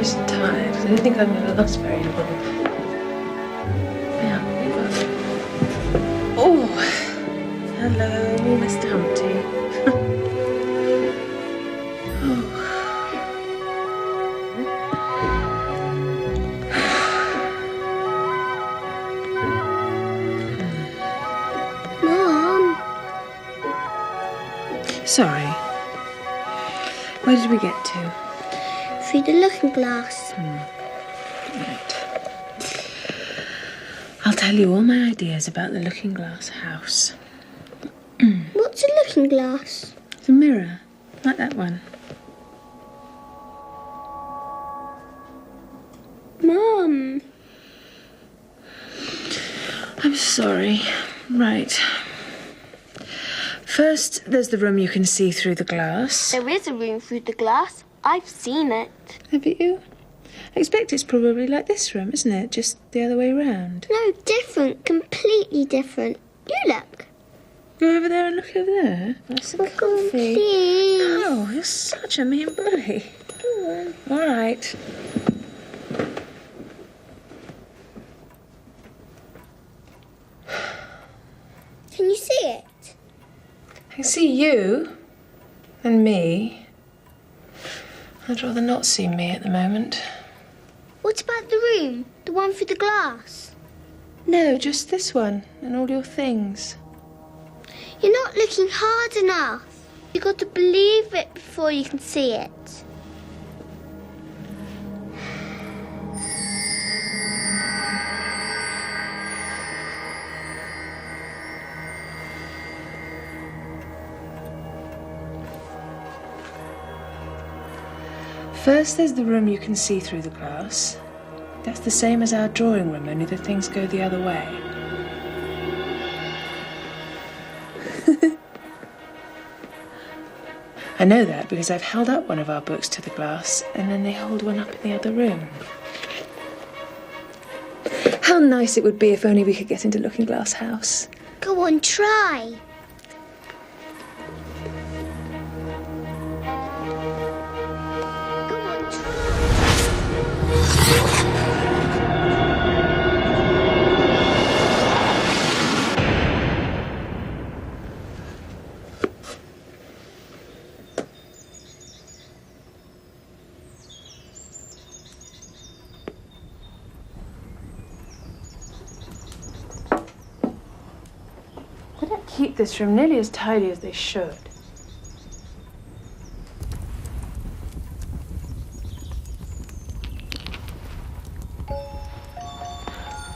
nice and tired. I don't think I'm going to last very long. Yeah. Oh, hello, Mr. Humpty. Mom. Sorry. Where did we get to? Through the looking glass. Right. I'll tell you all my ideas about the looking glass house. What's a looking glass? It's a mirror, like that one. Mom. I'm sorry. Right. First, there's the room you can see through the glass. There is a room through the glass. I've seen it. Have you? I expect it's probably like this room, isn't it? Just the other way round. No, different. Completely different. You look. Go over there and look over there. That's a coffee. Please. Oh, you're such a mean bully. Go on. All right. Can you see it? I can see you and me. I'd rather not see me at the moment. What about the room? The one through the glass? No, just this one and all your things. You're not looking hard enough. You've got to believe it before you can see it. First, there's the room you can see through the glass. That's the same as our drawing room, only the things go the other way. I know that because I've held up one of our books to the glass and then they hold one up in the other room. How nice it would be if only we could get into Looking Glass House. Go on, try. Go on, They don't keep this room nearly as tidy as they should.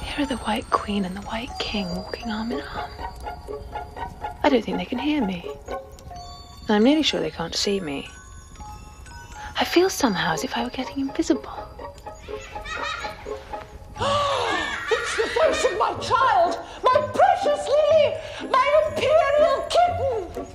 Here are the White Queen and the White King walking arm in arm. I don't think they can hear me. And I'm nearly sure they can't see me. I feel somehow as if I were getting invisible. It's the voice of my child, my precious Lily, my imperial kitten.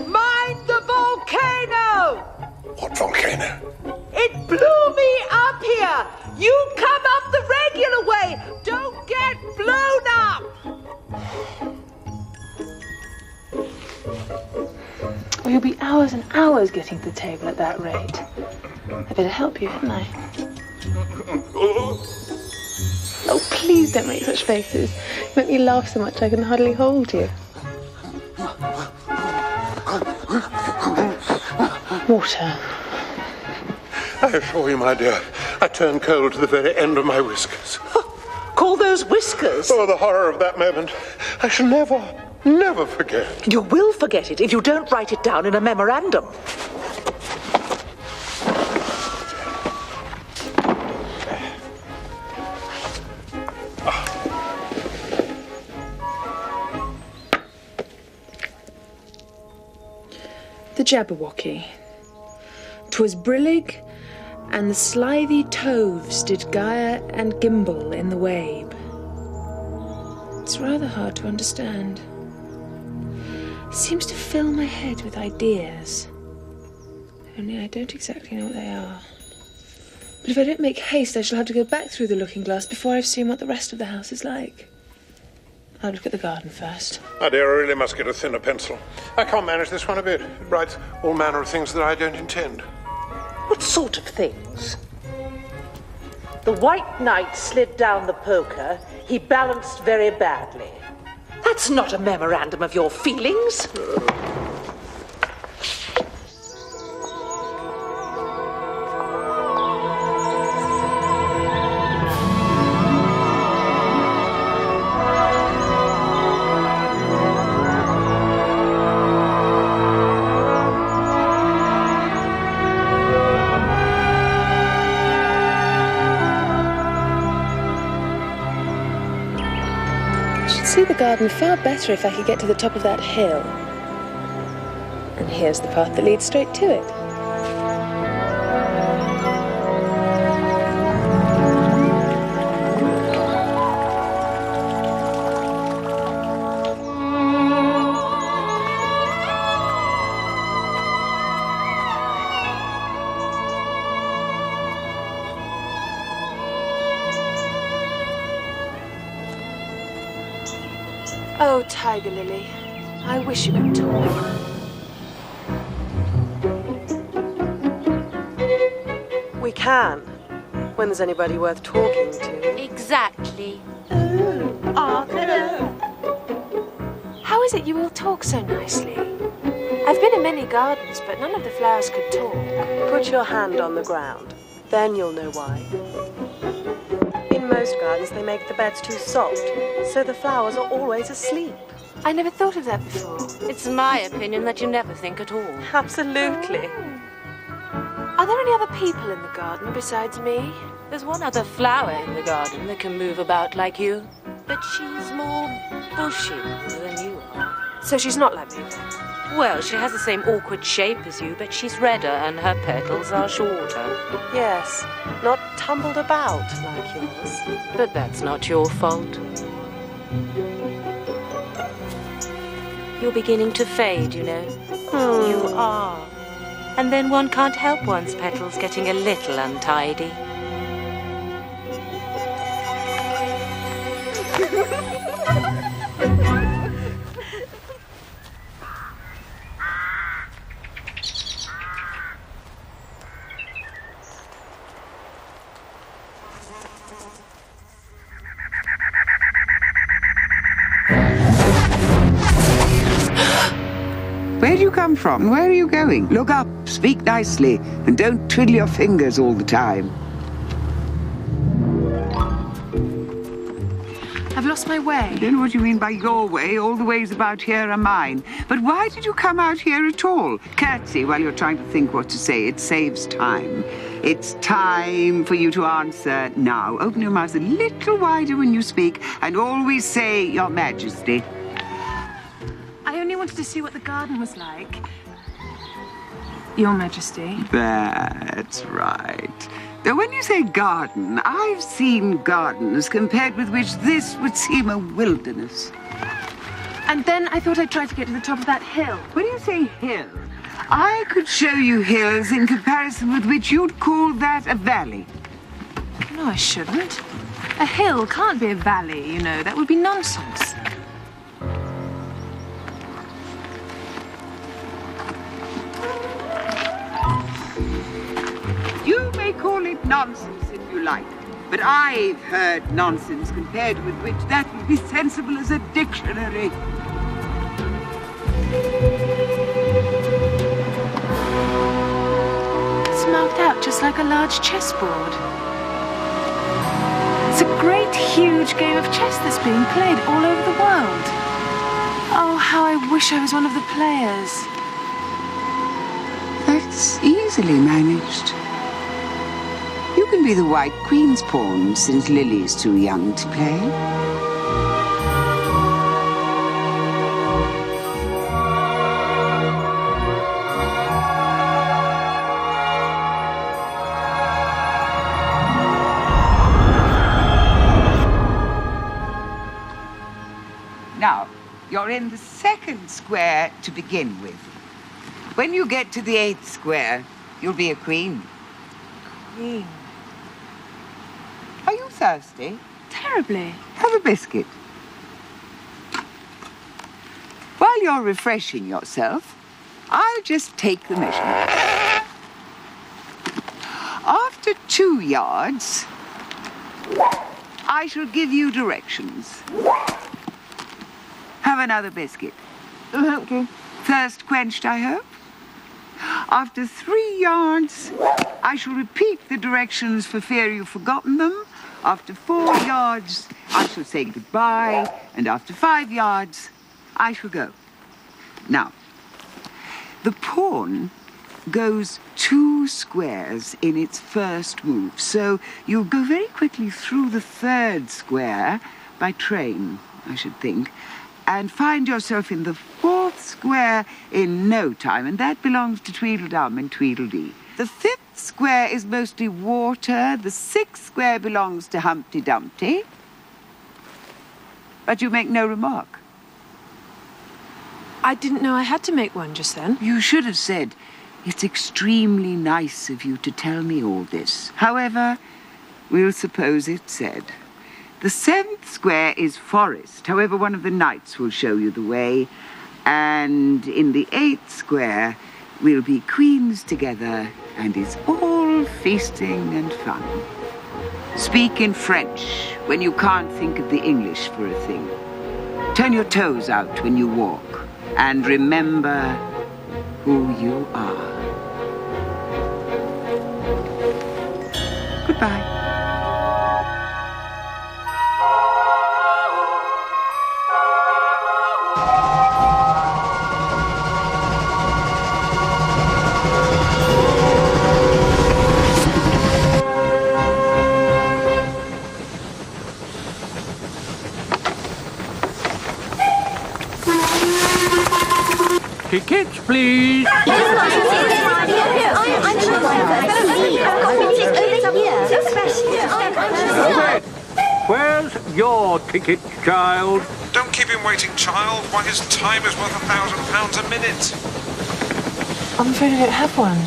Mind the volcano! What volcano? It blew me up here! You come up the regular way! Don't get blown up! Well, you'll be hours and hours getting to the table at that rate. I better help you, hadn't I? Oh, please don't make such faces. You make me laugh so much I can hardly hold you. Water. I assure you, my dear, I turned cold to the very end of my whiskers. Call those whiskers? Oh, the horror of that moment. I shall never forget. You will forget it if you don't write it down in a memorandum. The Jabberwocky. 'Twas brillig, and the slithy toves did gyre and gimble in the wabe. It's rather hard to understand. It seems to fill my head with ideas. Only I don't exactly know what they are. But if I don't make haste, I shall have to go back through the looking glass before I've seen what the rest of the house is like. I'll look at the garden first. My dear, I really must get a thinner pencil. I can't manage this one a bit. It writes all manner of things that I don't intend. What sort of things? The White Knight slid down the poker. He balanced very badly. That's not a memorandum of your feelings. See the garden far better if I could get to the top of that hill. And here's the path that leads straight to it. Oh, Tiger Lily, I wish you could talk. We can, when there's anybody worth talking to. Exactly. How is it you all talk so nicely? I've been in many gardens, but none of the flowers could talk. Put your hand on the ground, then you'll know why. In most gardens, they make the beds too soft, so the flowers are always asleep. I never thought of that before. It's my opinion that you never think at all. Absolutely. Are there any other people in the garden besides me? There's one other flower in the garden that can move about like you, but she's more bushy than you are. So she's not like me then? Well, she has the same awkward shape as you, but she's redder and her petals are shorter. Yes, not tumbled about like yours. But that's not your fault. You're beginning to fade, you know. You are. And then one can't help one's petals getting a little untidy. Where do you come from? Where are you going? Look up, speak nicely, and don't twiddle your fingers all the time. I've lost my way. I don't know what you mean by your way. All the ways about here are mine. But why did you come out here at all? Curtsy while you're trying to think what to say. It saves time. It's time for you to answer now. Open your mouth a little wider when you speak, and always say, Your Majesty. I only wanted to see what the garden was like. Your Majesty. That's right. Now, when you say garden, I've seen gardens compared with which this would seem a wilderness. And then I thought I'd try to get to the top of that hill. When you say hill, I could show you hills in comparison with which you'd call that a valley. No, I shouldn't. A hill can't be a valley, you know. That would be nonsense. You may call it nonsense if you like, but I've heard nonsense compared with which that would be sensible as a dictionary. It's marked out just like a large chessboard. It's a great, huge game of chess that's being played all over the world. Oh, how I wish I was one of the players. That's easily managed. You can be the White Queen's pawn since Lily's too young to play. Now, you're in the second square to begin with. When you get to the 8th square, You'll be a queen. Queen. Are you thirsty? Terribly. Have a biscuit. While you're refreshing yourself, I'll just take the measurement. After 2 yards, I shall give you directions. Have another biscuit. Thank you. Thirst quenched, I hope? After 3 yards, I shall repeat the directions for fear you've forgotten them. After 4 yards, I shall say goodbye. And after 5 yards, I shall go. Now, the pawn goes 2 squares in its first move. So you'll go very quickly through the 3rd square by train, I should think, and find yourself in the 4th square in no time, and that belongs to Tweedledum and Tweedledee. The 5th square is mostly water. The 6th square belongs to Humpty Dumpty. But you make no remark. I didn't know I had to make one just then. You should have said, "It's extremely nice of you to tell me all this." However, we'll suppose it's said. The 7th square is forest. However, one of the knights will show you the way. And in the 8th square, we'll be queens together, and it's all feasting and fun. Speak in French when you can't think of the English for a thing. Turn your toes out when you walk, and remember who you are. Goodbye. Tickets, please. Where's your ticket, child? Don't keep him waiting, child. Why, his time is worth £1,000 a minute. I'm afraid I don't have one.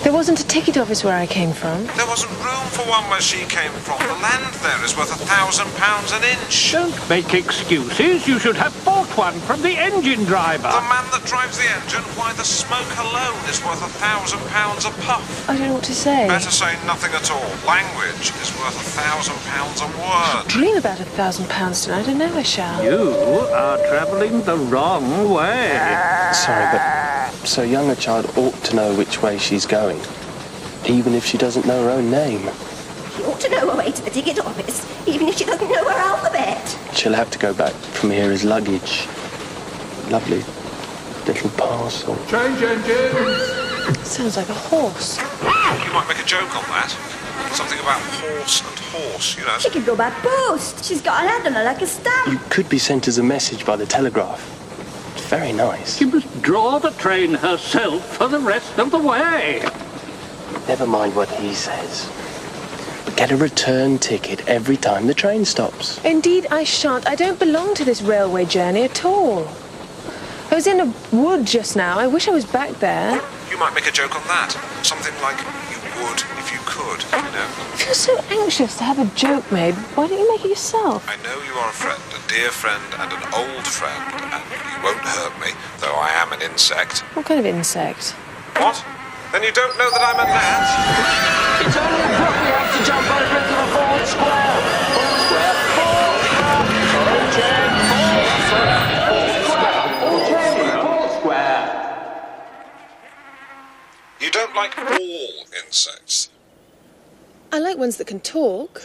There wasn't a ticket office where I came from. There wasn't room for one where she came from. The land there is worth £1,000 an inch. Don't make excuses. You should have bought one from the engine driver. The man that drives the engine, why, the smoke alone is worth £1,000 a puff. I don't know what to say. Better say nothing at all. Language is worth £1,000 a word. Dream about £1,000 tonight. I know I shall. You are travelling the wrong way. Sorry, but so young a child ought to know which way she's going, even if she doesn't know her own name. She ought to know her way to the ticket office, even if she doesn't know her alphabet. She'll have to go back from here as luggage. Lovely little parcel. Change engines! Sounds like a horse. You might make a joke on that. Something about horse and horse, you know. She could go by post. She's got an ad on her like a stamp. You could be sent as a message by the telegraph. It's very nice. She must draw the train herself for the rest of the way. Never mind what he says. Get a return ticket every time the train stops. Indeed, I shan't. I don't belong to this railway journey at all. I was in a wood just now. I wish I was back there. You might make a joke on that. Something like, you would if you could, you know. I feel so anxious to have a joke made. Why don't you make it yourself? I know you are a friend, a dear friend and an old friend, and you won't hurt me, though I am an insect. What kind of insect? What? Then you don't know that I'm a gnat? It's only a foot we have to jump over into the forward square. Forward square, forward square. You don't like all insects. I like ones that can talk.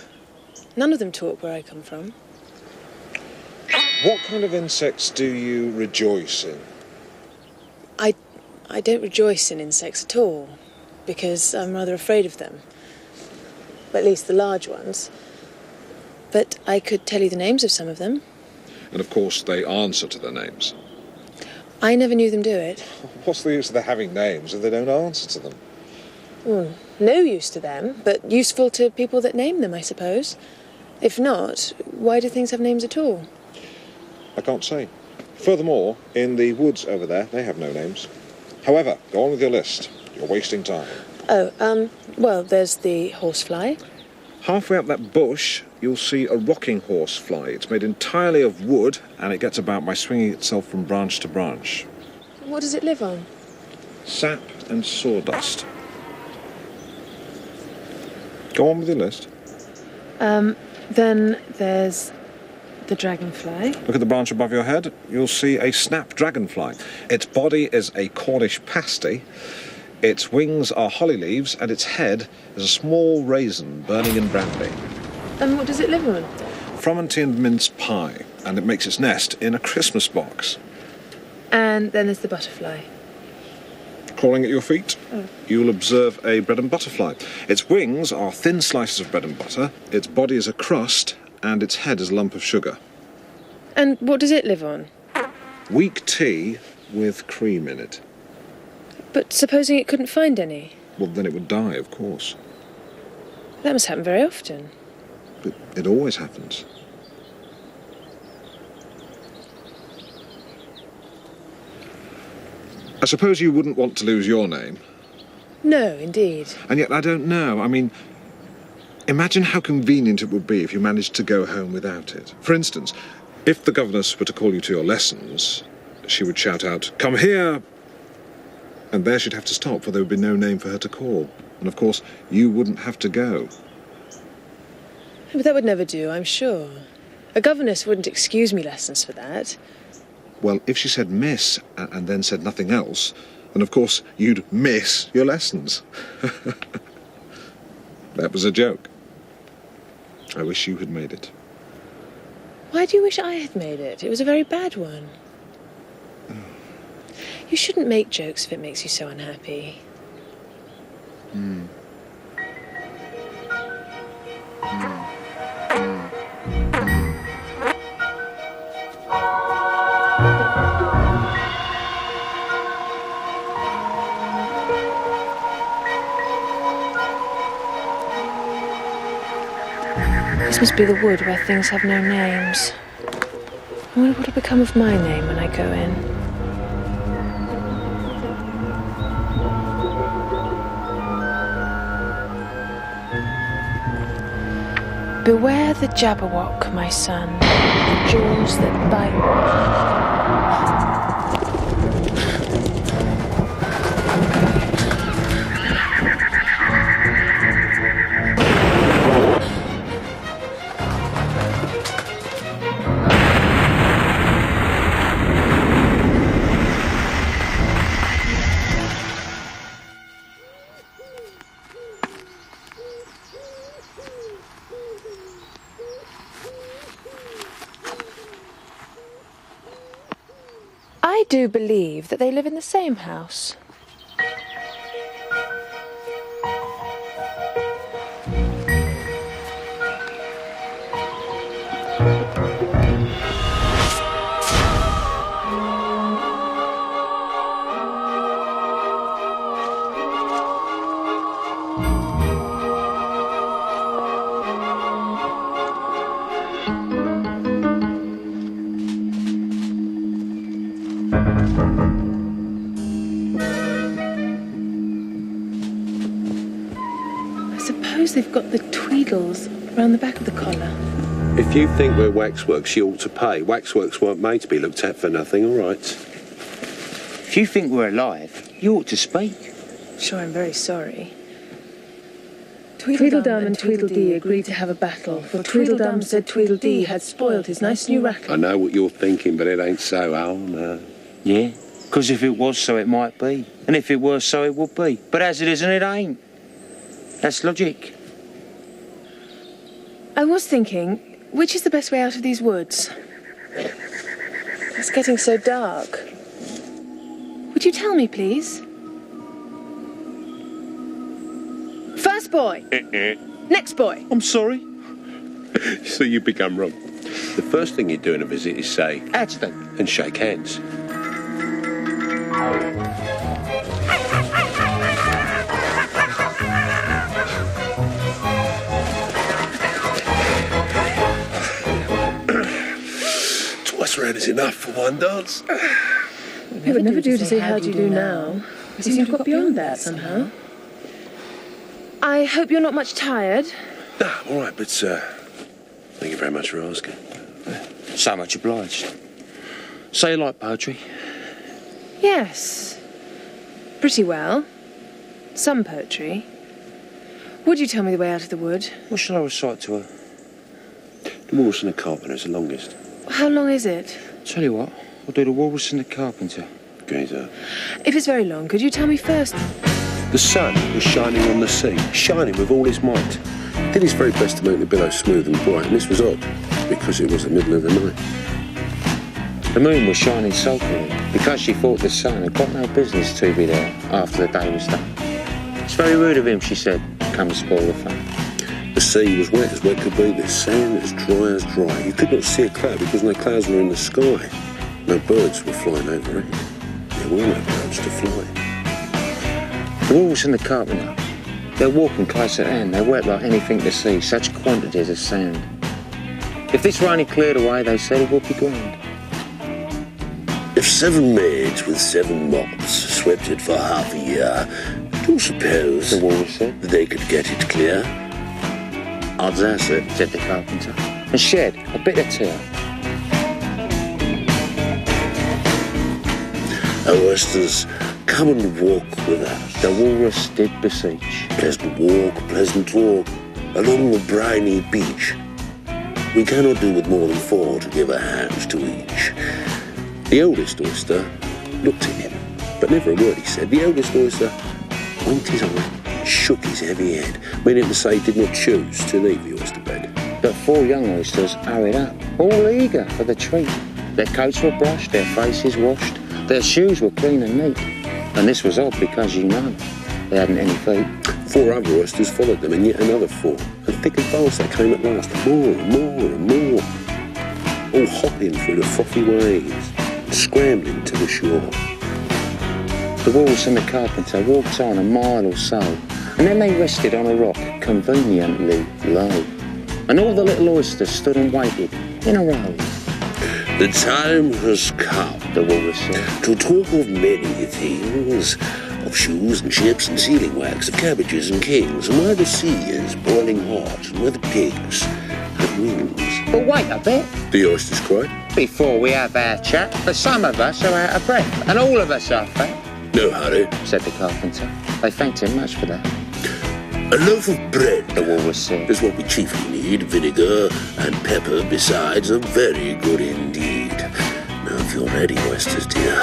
None of them talk where I come from. What kind of insects do you rejoice in? I don't rejoice in insects at all, because I'm rather afraid of them. At least the large ones. But I could tell you the names of some of them. And of course they answer to their names. I never knew them do it. What's the use of their having names if they don't answer to them? No use to them, but useful to people that name them, I suppose. If not, why do things have names at all? I can't say. Furthermore, in the woods over there, they have no names. However, go on with your list. You're wasting time. Oh, well, there's the horsefly. Halfway up that bush, you'll see a rocking horsefly. It's made entirely of wood, and it gets about by swinging itself from branch to branch. What does it live on? Sap and sawdust. Go on with your list. Then there's the dragonfly. Look at the branch above your head. You'll see a snap dragonfly. Its body is a Cornish pasty. Its wings are holly leaves, and its head is a small raisin burning in brandy. And what does it live on? Frumenty and mince pie, and it makes its nest in a Christmas box. And then there's the butterfly. Crawling at your feet, you'll observe a bread and butter fly. Its wings are thin slices of bread and butter, its body is a crust, and its head is a lump of sugar. And what does it live on? Weak tea with cream in it. But supposing it couldn't find any? Well, then it would die, of course. That must happen very often. But it always happens. I suppose you wouldn't want to lose your name. No, indeed. And yet I don't know. I mean, imagine how convenient it would be if you managed to go home without it. For instance, if the governess were to call you to your lessons, she would shout out, "Come here!" And there she'd have to stop, for there would be no name for her to call. And of course, you wouldn't have to go. But that would never do, I'm sure. A governess wouldn't excuse me lessons for that. Well, if she said miss and then said nothing else, then of course you'd miss your lessons. That was a joke. I wish you had made it. Why do you wish I had made it? It was a very bad one. You shouldn't make jokes if it makes you so unhappy. This must be the wood where things have no names. I wonder what will become of my name when I go in. Beware the Jabberwock, my son, the jaws that bite. I do believe that they live in the same house. They've got the tweedles around the back of the collar. If you think we're waxworks, you ought to pay. Waxworks weren't made to be looked at for nothing, all right? If you think we're alive, you ought to speak. Sure, I'm very sorry. Tweedledum and Tweedledee agreed to have a battle, for Tweedledum said Tweedledee had spoiled his nice new rattle. I know what you're thinking, but it ain't so, Al, no. Yeah, because if it was so, it might be. And if it were so, it would be. But as it isn't, it ain't. That's logic. I was thinking, which is the best way out of these woods? It's getting so dark. Would you tell me, please? First boy. Next boy. I'm sorry. So you become wrong. The first thing you do in a visit is say, "Adjutant," and shake hands. Twice round is enough for one dance. It would never do to say how do you do now. You seem to have got beyond that somehow. I hope you're not much tired. No, I'm all right, but thank you very much for asking. So much obliged. So you like poetry? Yes. Pretty well. Some poetry. Would you tell me the way out of the wood? What shall I recite to her? The Walrus and the Carpenter is the longest. How long is it? Tell you what, I'll do the Walrus and the Carpenter. Gaze up. If it's very long, could you tell me first? The sun was shining on the sea, shining with all his might. He did his very best to make the billows smooth and bright, and this was odd, because it was the middle of the night. The moon was shining sulkily because she thought the sun had got no business to be there after the day was done. It's very rude of him, she said, come and spoil the fun. The sea was wet as wet could be, the sand as dry. You could not see a cloud because no clouds were in the sky. No birds were flying over it. There were no birds to fly. The Walrus and the Carpenter, they're walking close at hand. They're wet like anything to see, such quantities of sand. If this were only cleared away, they said it would be grand. If 7 maids with 7 mops swept it for half a year, do you suppose, the Walrus said, that they could get it clear? Odds are, sir, said the Carpenter, and shed a bitter tear. O oysters, come and walk with us. The Walrus did beseech. Pleasant walk, pleasant walk, along the briny beach. We cannot do with more than 4 to give a hand to each. The oldest oyster looked at him, but never a word he said. The oldest oyster winked his eye and shook his heavy head, meaning to say he did not choose to leave the oyster bed. But 4 young oysters hurried up, all eager for the treat. Their coats were brushed, their faces washed, their shoes were clean and neat. And this was odd because, you know, they hadn't any feet. 4 other oysters followed them, and yet another 4. And thick and fast they came at last, more and more and more, all hopping through the frothy waves, scrambling to the shore. The Walrus and the Carpenter walked on a mile or so, and then they rested on a rock conveniently low. And all the little oysters stood and waited in a row. The time has come, the Walrus said, to talk of many things, of shoes and ships and sealing wax, of cabbages and kings, and why the sea is boiling hot, and where the pigs have wings. But wait a bit, the oysters cried, before we have our chat, for some of us are out of breath, and all of us are fat. No hurry, said the Carpenter. They thanked him much for that. A loaf of bread, the Walrus said, is what we chiefly need, vinegar and pepper besides are very good indeed. Now if you're ready, oysters dear,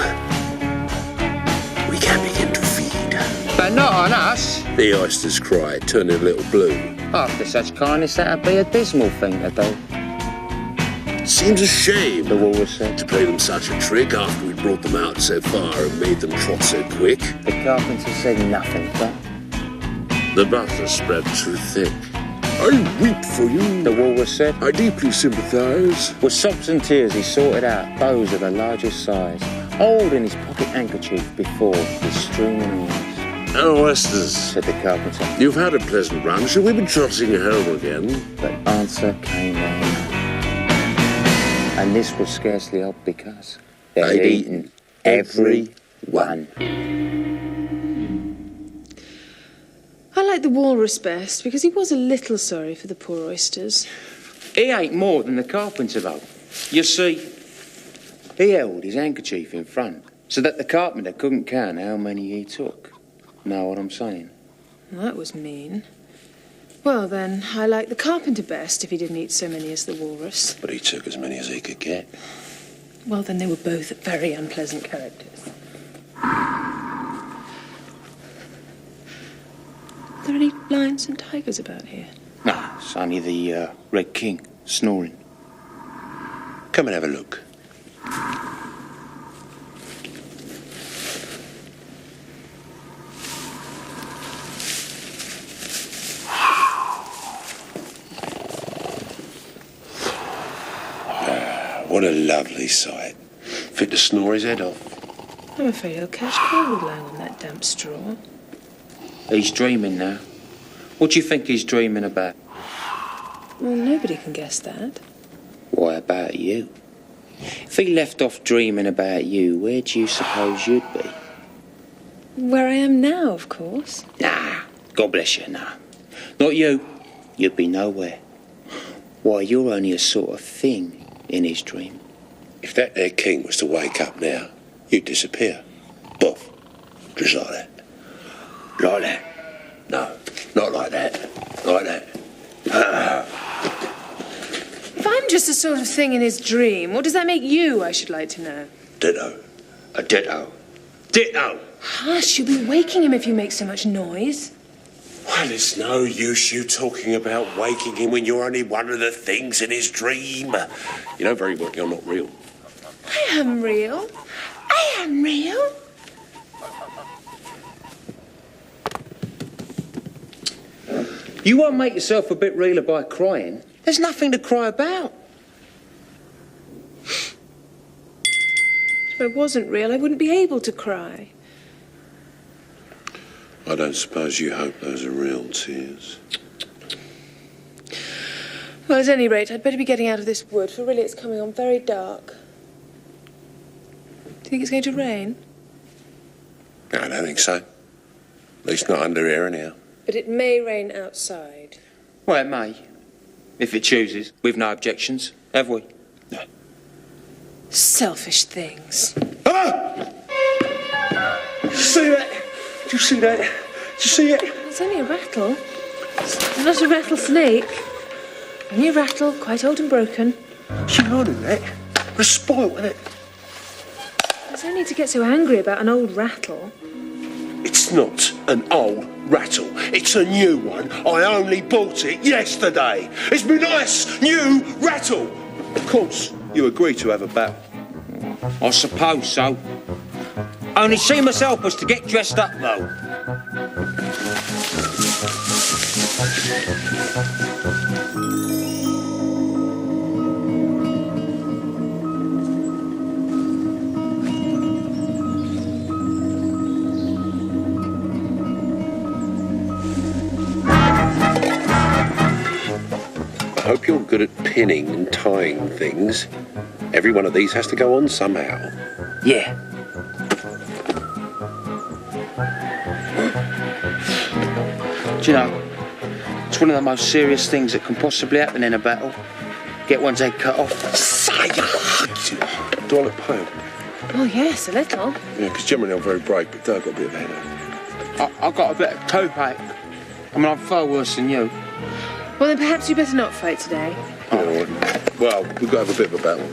we can begin to feed. But not on us, the oysters cried, turning a little blue. After such kindness, that'd be a dismal thing to do. Seems a shame, the Walrus said, to play them such a trick after we'd brought them out so far and made them trot so quick. The Carpenter said nothing, but the butter spread too thick. I weep for you, the Walrus said. I deeply sympathise. With sobs and tears he sorted out bows of the largest size, holding his pocket handkerchief before his streaming eyes. Oh, oysters, said the Carpenter, you've had a pleasant run. Shall we be trotting home again? But answer came no. And this was scarcely odd because they'd eaten every one. I like the Walrus best because he was a little sorry for the poor oysters. He ain't more than the Carpenter, though. You see, he held his handkerchief in front so that the Carpenter couldn't count how many he took. Know what I'm saying? Well, that was mean. Well, then, I like the Carpenter best if he didn't eat so many as the Walrus. But he took as many as he could get. Well, then they were both very unpleasant characters. Are there any lions and tigers about here? No, it's only the Red King snoring. Come and have a look. What a lovely sight. Fit to snore his head off. I'm afraid he'll catch cold lying on that damp straw. He's dreaming now. What do you think he's dreaming about? Well, nobody can guess that. Why about you? If he left off dreaming about you, where do you suppose you'd be? Where I am now, of course. Nah, God bless you, nah. Not you. You'd be nowhere. Why, you're only a sort of thing in his dream. If that there king was to wake up now, you'd disappear. Boff. Just like that. Like that. No, not like that. Like that. If I'm just a sort of thing in his dream, what does that make you, I should like to know? Ditto. A ditto. Ditto! Hush, you'll be waking him if you make so much noise. Well, it's no use you talking about waking him when you're only one of the things in his dream. You know very well you're not real. I am real. I am real. You won't make yourself a bit realer by crying. There's nothing to cry about. If I wasn't real, I wouldn't be able to cry. I don't suppose you hope those are real tears. Well, at any rate, I'd better be getting out of this wood, for really it's coming on very dark. Do you think it's going to rain? No, I don't think so. At least not under here anyhow. But it may rain outside. Well, it may. If it chooses. We've no objections, have we? No. Selfish things. Ah! Did you see that? Did you see that? Did you see it? It's only a rattle. It's not a rattlesnake. Only a rattle, quite old and broken. You know that? We're spoilt, isn't it? There's no need to get so angry about an old rattle. It's not an old rattle. It's a new one. I only bought it yesterday. It's my nice new rattle. Of course, you agree to have a battle. I suppose so. Only she myself was to get dressed up, though. I hope you're good at pinning and tying things. Every one of these has to go on somehow. Yeah. Do you know, it's one of the most serious things that can possibly happen in a battle. Get one's head cut off. Do I look pale? Oh, yes, a little. Yeah, because generally I'm very brave, but I've got a bit of a headache. I've got a bit of toothache. I mean, I'm far worse than you. Well, then perhaps you better not fight today. All right. Well, we've got to have a bit of a battle.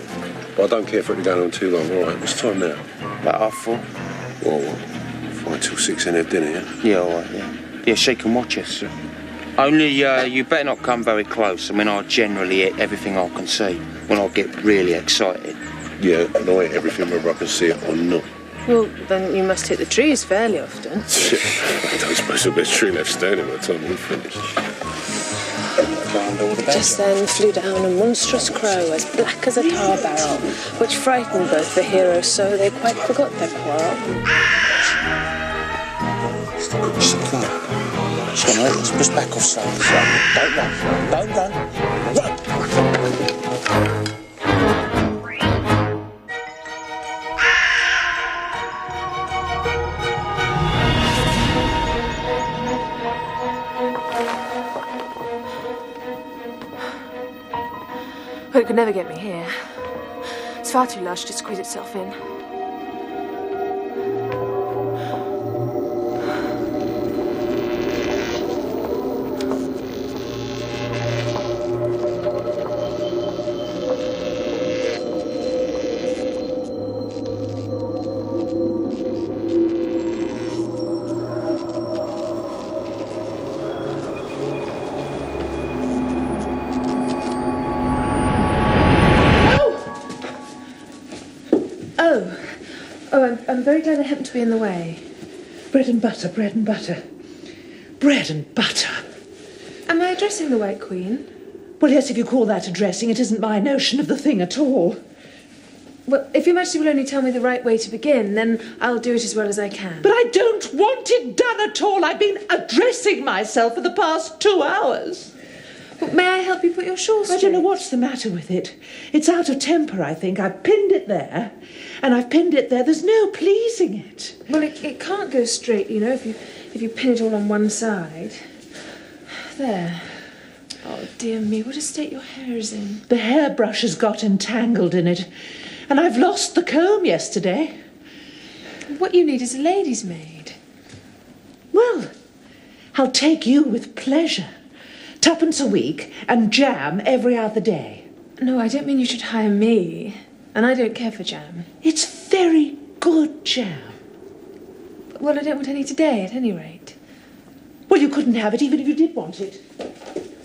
But I don't care for it to go on too long. All right, what's time now? About 4:30. Well, 5 till 6 and have dinner, yeah? Yeah, all right, yeah. Yeah, she can watch us. Only, you better not come very close. I mean, I generally hit everything I can see when I get really excited. Yeah, and I hit everything whether I can see it or not. Well, then you must hit the trees fairly often. I don't suppose there'll be a tree left standing by the time we finish. Just then flew down a monstrous crow as black as a tar barrel, which frightened both the heroes so they quite forgot their quarrel. Come on, let's push back off side. Don't run. Don't run. Run! Well, it could never get me here. It's far too large to squeeze itself in. I'm very glad I happened to be in the way. Bread and butter, bread and butter. Bread and butter. Am I addressing the White Queen? Well, yes, if you call that addressing, it isn't my notion of the thing at all. Well, if Your Majesty will only tell me the right way to begin, then I'll do it as well as I can. But I don't want it done at all. I've been addressing myself for the past 2 hours. Well, may I help you put your shawl straight? I don't know what's the matter with it. It's out of temper, I think. I've pinned it there, and I've pinned it there. There's no pleasing it. Well, it can't go straight, you know, if you pin it all on one side. There. Oh, dear me, what a state your hair is in. The hairbrush has got entangled in it, and I've lost the comb yesterday. What you need is a lady's maid. Well, I'll take you with pleasure. 2p a week and jam every other day. No, I don't mean you should hire me. And I don't care for jam. It's very good jam. Well, I don't want any today, at any rate. Well, you couldn't have it even if you did want it.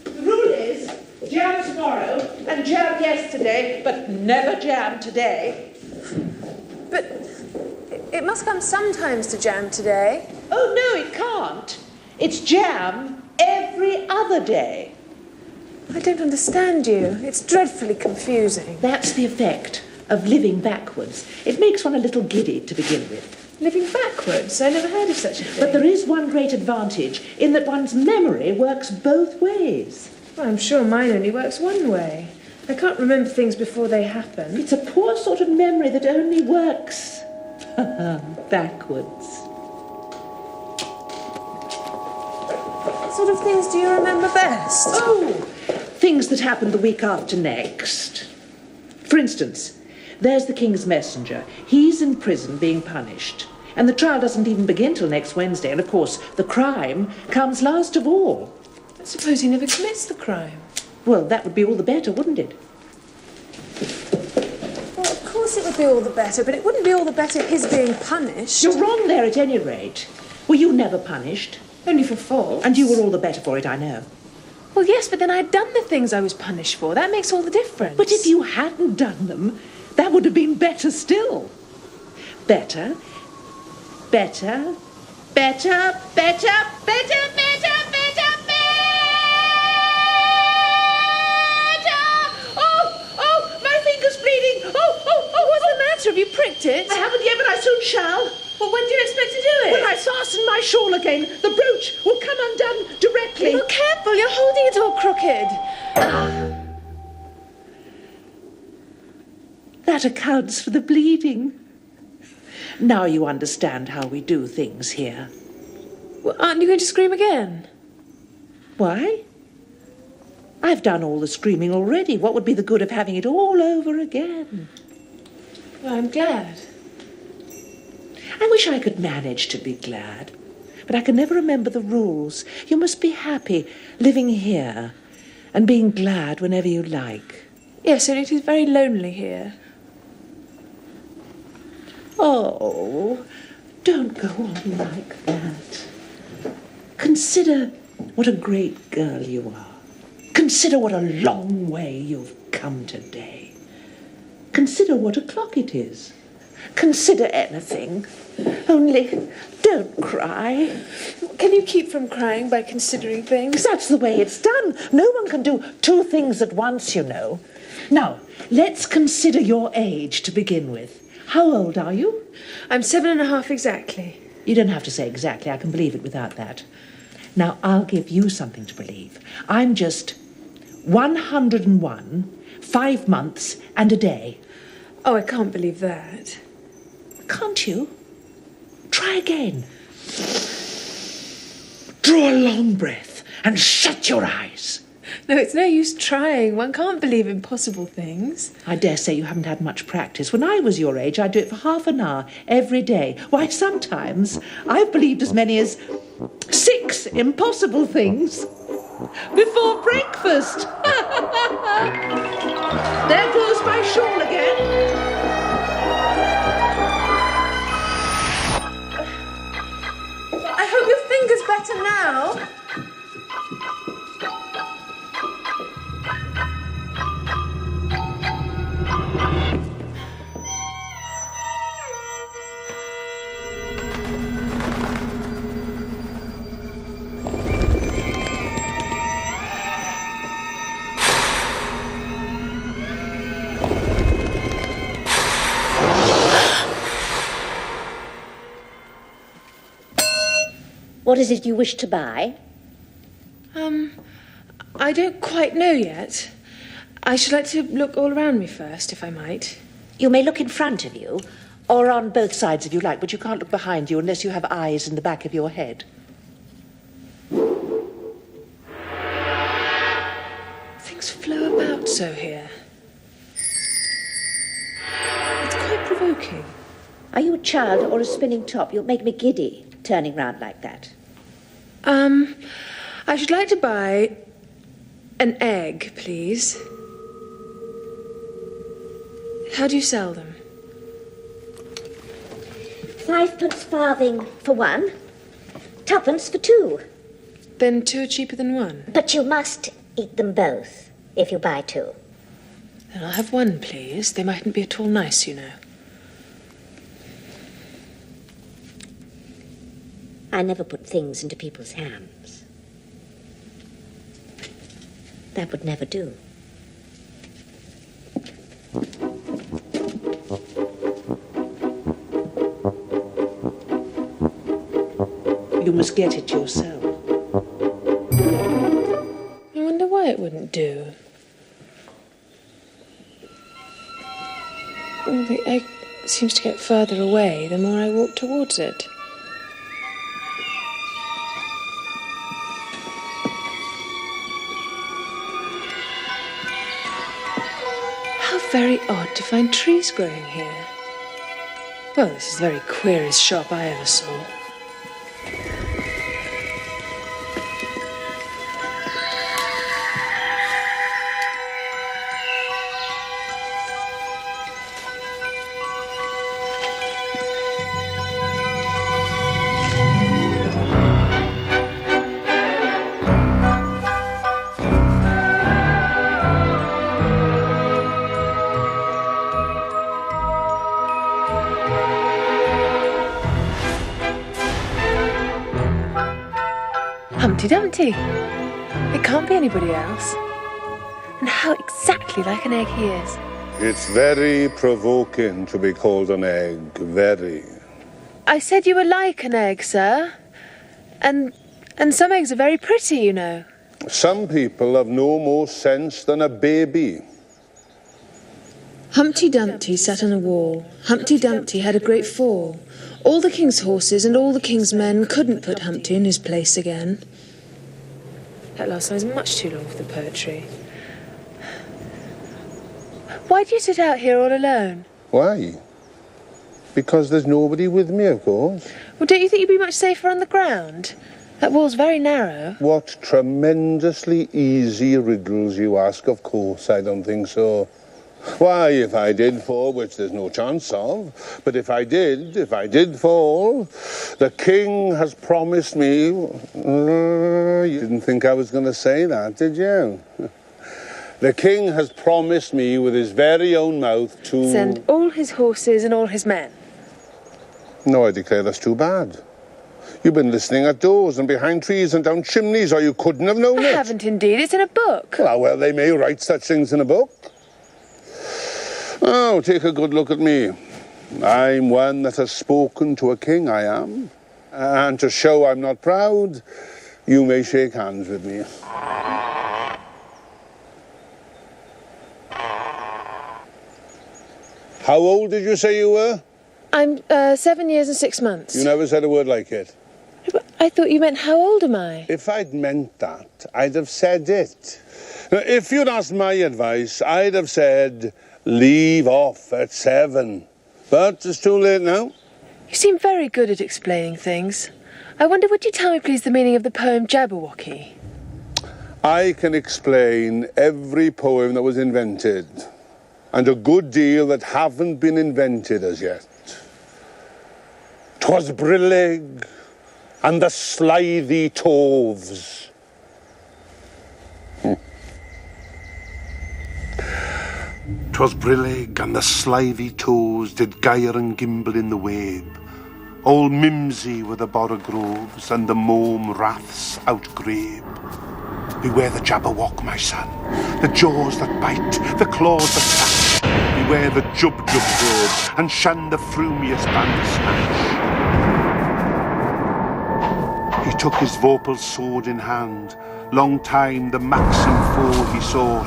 The rule is jam tomorrow and jam yesterday, but never jam today. But it must come sometimes to jam today. Oh, no, it can't. It's jam every other day. I don't understand you. It's dreadfully confusing. That's the effect of living backwards. It makes one a little giddy to begin with. Living backwards? I never heard of such a thing. But there is one great advantage in that one's memory works both ways. Well, I'm sure mine only works one way. I can't remember things before they happen. It's a poor sort of memory that only works backwards. What sort of things do you remember best? Oh, things that happened the week after next. For instance, there's the King's messenger. He's in prison being punished. And the trial doesn't even begin till next Wednesday. And, of course, the crime comes last of all. I suppose he never commits the crime. Well, that would be all the better, wouldn't it? Well, of course it would be all the better, but it wouldn't be all the better his being punished. You're wrong there at any rate. Were you never punished? Only for faults. And you were all the better for it, I know. Well, yes, but then I'd done the things I was punished for. That makes all the difference. But if you hadn't done them, that would have been better still. Better, better, better, better, better, better, better, better. Oh, my finger's bleeding. Oh, what's the matter? Have you pricked it? I haven't yet, but I soon shall. Well, when do you expect to do it? When I fasten my shawl again, the brooch will come undone directly. Well, careful, you're holding it all crooked. That accounts for the bleeding. Now you understand how we do things here. Well, aren't you going to scream again? Why? I've done all the screaming already. What would be the good of having it all over again? Well, I'm glad. I wish I could manage to be glad, but I can never remember the rules. You must be happy living here and being glad whenever you like. Yes, and it is very lonely here. Oh, don't go on like that. Consider what a great girl you are. Consider what a long way you've come today. Consider what o'clock it is. Consider anything. Only don't cry. Can you keep from crying by considering things? That's the way it's done. No one can do two things at once, you know. Now, let's consider your age to begin with. How old are you? I'm 7.5 exactly. You don't have to say exactly. I can believe it without that. Now, I'll give you something to believe. I'm just 101, 5 months and a day. Oh, I can't believe that. Can't you? Try again. Draw a long breath and shut your eyes. No, it's no use trying. One can't believe impossible things. I dare say you haven't had much practice. When I was your age, I'd do it for half an hour every day. Why, sometimes I've believed as many as 6 impossible things before breakfast. There goes my shawl again. I hope your finger's better now. What is it you wish to buy? I don't quite know yet. I should like to look all around me first, if I might. You may look in front of you, or on both sides if you like, but you can't look behind you unless you have eyes in the back of your head. Things flow about so here. It's quite provoking. Are you a child or a spinning top? You'll make me giddy, turning round like that. I should like to buy an egg, please. How do you sell them? 5 farthing for one, 2 for 2. Then 2 are cheaper than 1. But you must eat them both if you buy 2. Then I'll have 1, please. They mightn't be at all nice, you know. I never put things into people's hands. That would never do. You must get it yourself. I wonder why it wouldn't do. Well, the egg seems to get further away the more I walk towards it. How very odd to find trees growing here. Well, this is the very queerest shop I ever saw. Humpty Dumpty. It can't be anybody else. And how exactly like an egg he is. It's very provoking to be called an egg, very. I said you were like an egg, sir. And some eggs are very pretty, you know. Some people have no more sense than a baby. Humpty Dumpty sat on a wall. Humpty Dumpty had a great fall. All the king's horses and all the king's men couldn't put Humpty in his place again. That last line is much too long for the poetry. Why do you sit out here all alone? Why? Because there's nobody with me, of course. Well, don't you think you'd be much safer on the ground? That wall's very narrow. What tremendously easy riddles you ask. Of course, I don't think so. Why, if I did fall, which there's no chance of, but if I did fall, the king has promised me... you didn't think I was going to say that, did you? The king has promised me with his very own mouth to... Send all his horses and all his men. No, I declare that's too bad. You've been listening at doors and behind trees and down chimneys, or you couldn't have known it. I haven't indeed. It's in a book. Well, they may write such things in a book. Oh, take a good look at me. I'm one that has spoken to a king, I am. And to show I'm not proud, you may shake hands with me. How old did you say you were? I'm 7 years and 6 months. You never said a word like it. I thought you meant how old am I? If I'd meant that, I'd have said it. Now, if you'd asked my advice, I'd have said, leave off at 7. But it's too late now. You seem very good at explaining things. I wonder, would you tell me, please, the meaning of the poem Jabberwocky? I can explain every poem that was invented, and a good deal that haven't been invented as yet. 'Twas brillig, and the slithy toves. 'Twas brillig, and the slithy toves did gyre and gimble in the wabe. Old mimsy were the borogroves, and the mome raths outgrabe. Beware the Jabberwock, my son, the jaws that bite, the claws that catch. Beware the jub-jub-jub, and shun the frumious bandersnatch. He took his vorpal sword in hand, long time the maxim foe he sought.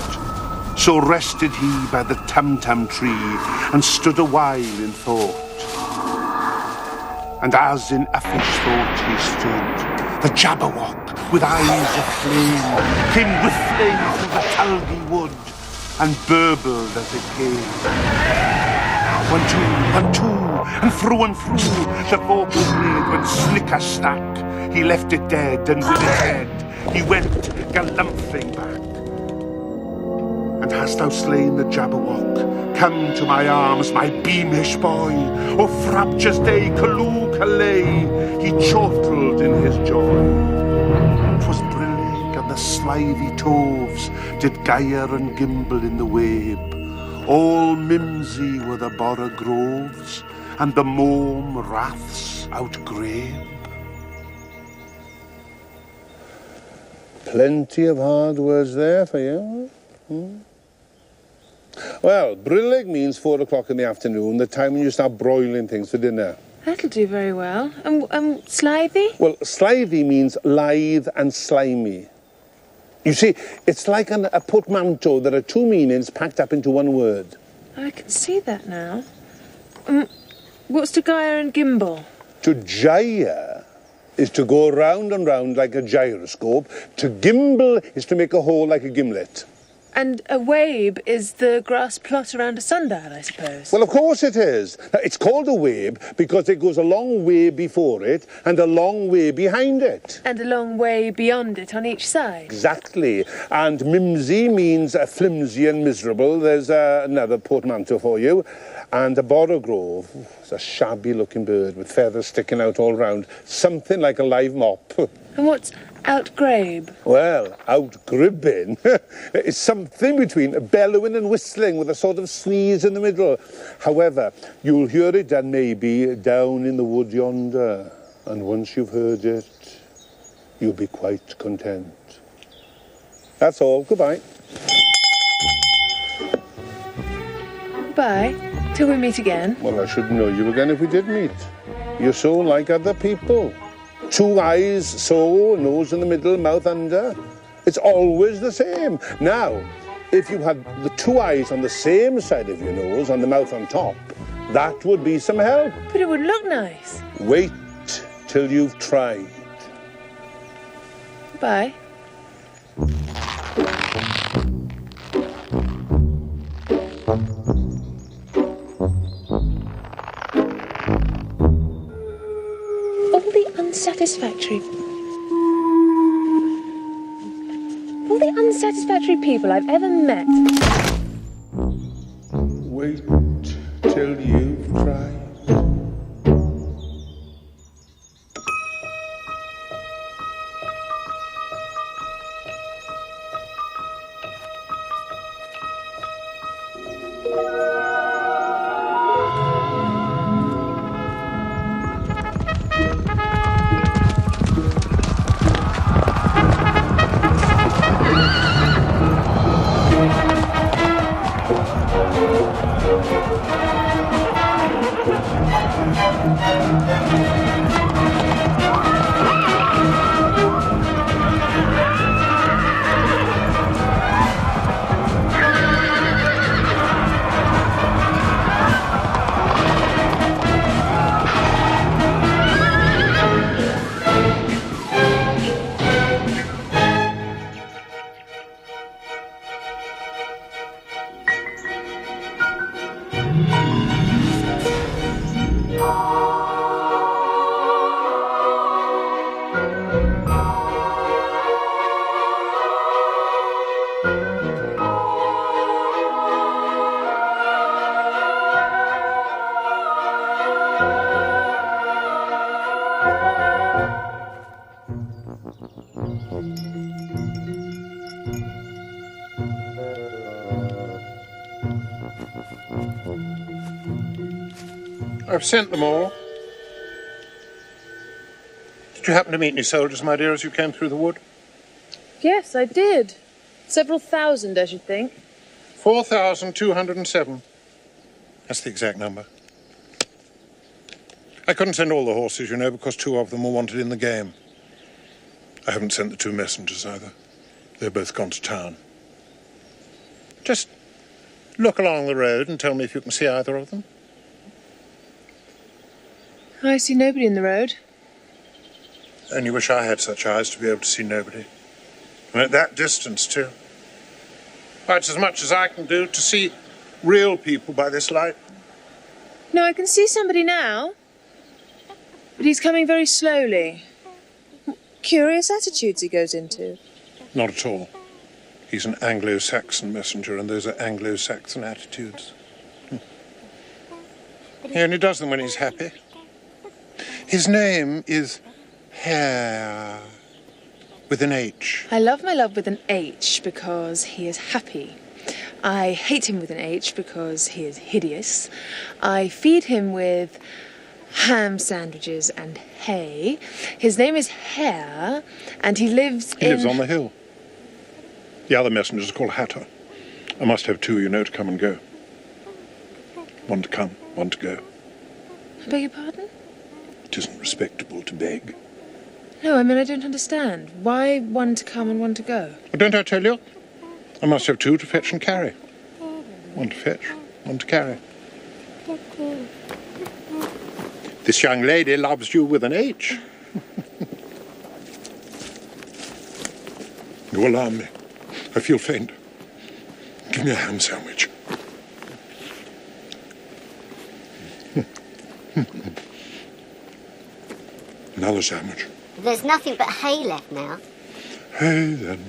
So rested he by the tam-tam tree, and stood a while in thought. And as in uffish thought he stood, the Jabberwock, with eyes of flame, came whiffling through the tulgey wood, and burbled as it came. 1, 2, 1, 2, and through, the vorpal blade went snicker-snack. He left it dead, and with its head he went galumphing back. And hast thou slain the Jabberwock? Come to my arms, my beamish boy. O frabjous day, Callooh Callay, he chortled in his joy. 'Twas brillig, and the slithy toves did gyre and gimble in the wabe. All mimsy were the border groves, and the mome raths outgrabe. Plenty of hard words there for you. Well, brillig means 4 o'clock in the afternoon, the time when you start broiling things for dinner. That'll do very well. And slithy? Well, slithy means lithe and slimy. You see, it's like a portmanteau. There are two meanings packed up into one word. I can see that now. What's to gyre and gimble? To gyre is to go round and round like a gyroscope. To gimble is to make a hole like a gimlet. And a wabe is the grass plot around a sundial, I suppose. Well, of course it is. Now, it's called a wabe because it goes a long way before it and a long way behind it. And a long way beyond it on each side. Exactly. And mimsy means flimsy and miserable. There's another portmanteau for you. And a borough is a shabby-looking bird with feathers sticking out all round. Something like a live mop. And what's outgrabe? Well, outgribbing is something between bellowing and whistling with a sort of sneeze in the middle. However, you'll hear it done maybe down in the wood yonder. And once you've heard it, you'll be quite content. That's all. Goodbye. Goodbye. Till we meet again. Well, I should know you again if we did meet. You're so like other people. 2 eyes, so, nose in the middle, mouth under. It's always the same. Now, if you had the 2 eyes on the same side of your nose and the mouth on top, that would be some help. But it would look nice. Wait till you've tried. Bye. All the unsatisfactory people I've ever met. Wait till you've tried. I've sent them all. Did you happen to meet any soldiers, my dear, as you came through the wood? Yes, I did. Several thousand, I should think. 4,207. That's the exact number. I couldn't send all the horses, you know, because 2 of them were wanted in the game. I haven't sent the two messengers either. They're both gone to town. Just look along the road and tell me if you can see either of them. I see nobody in the road. Only wish I had such eyes to be able to see nobody. And at that distance, too. Why, it's as much as I can do to see real people by this light. No, I can see somebody now. But he's coming very slowly. Curious attitudes he goes into. Not at all. He's an Anglo-Saxon messenger, and those are Anglo-Saxon attitudes. He only does them when he's happy. His name is Hare, with an H. I love my love with an H because he is happy. I hate him with an H because he is hideous. I feed him with ham sandwiches and hay. His name is Hare, and he lives He lives on the hill. The other messenger's called Hatter. I must have two, you know, to come and go. One to come, one to go. I beg your pardon? It isn't respectable to beg. No, I mean, I don't understand. Why one to come and one to go? Well, don't I tell you? I must have two to fetch and carry. One to fetch, one to carry. This young lady loves you with an H. You alarm me. I feel faint. Give me a ham sandwich. Another sandwich. There's nothing but hay left now. Hey, then.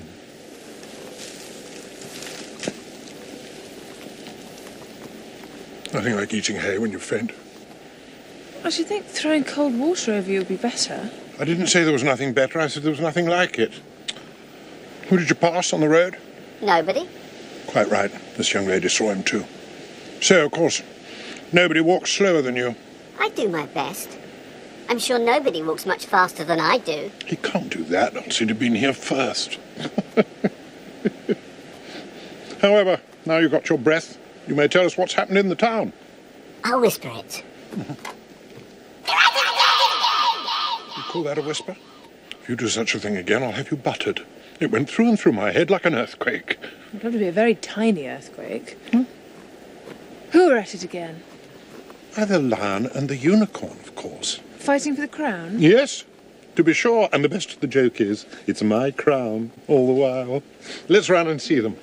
Nothing like eating hay when you faint. I should think throwing cold water over you would be better. I didn't say there was nothing better. I said there was nothing like it. Who did you pass on the road? Nobody. Quite right. This young lady saw him too. So, of course, nobody walks slower than you. I do my best. I'm sure nobody walks much faster than I do. He can't do that, else he'd have been here first. However, now you've got your breath, you may tell us what's happened in the town. I'll whisper it. You call that a whisper? If you do such a thing again, I'll have you buttered. It went through and through my head like an earthquake. It'd have to be a very tiny earthquake. Who are at it again? Why, the lion and the unicorn, of course. Fighting for the crown? Yes, to be sure. And the best of the joke is, it's my crown all the while. Let's run and see them.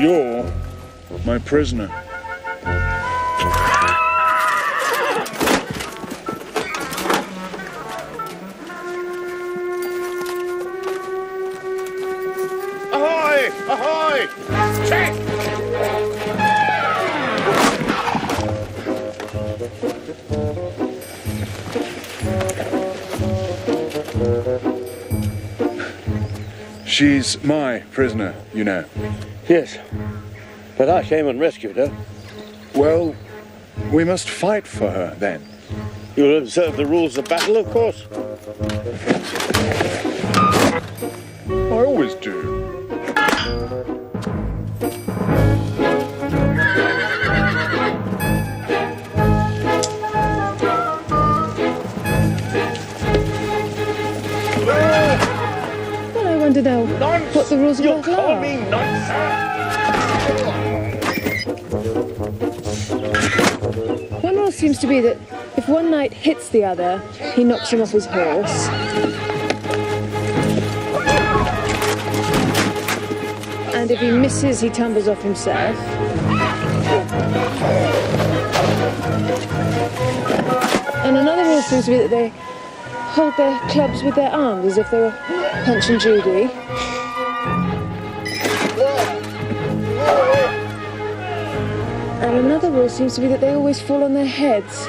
You're my prisoner. Ahoy! Ahoy! Check! She's my prisoner, you know. Yes, but I came and rescued her. Well, we must fight for her, then. You'll observe the rules of battle, of course. I always do. Well, I wonder now what the rules of battle are. One rule seems to be that if one knight hits the other, he knocks him off his horse. And if he misses, he tumbles off himself. And another rule seems to be that they hold their clubs with their arms as if they were Punch and Judy. And another rule seems to be that they always fall on their heads.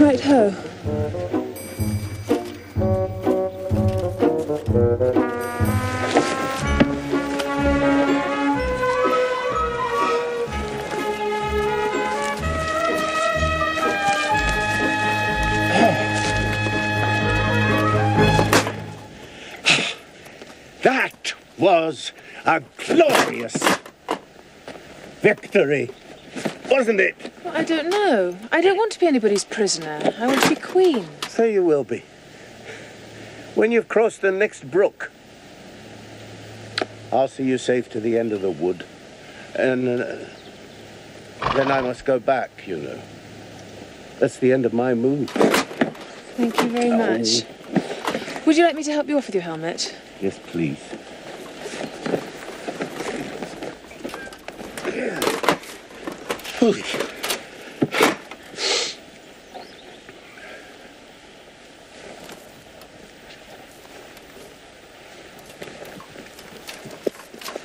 Right-ho. That was a glorious victory, wasn't it? Well, I don't know. I don't want to be anybody's prisoner. I want to be queen. So you will be. When you've crossed the next brook, I'll see you safe to the end of the wood. And then I must go back, you know. That's the end of my move. Thank you very much. Would you like me to help you off with your helmet? Yes, please. Holy.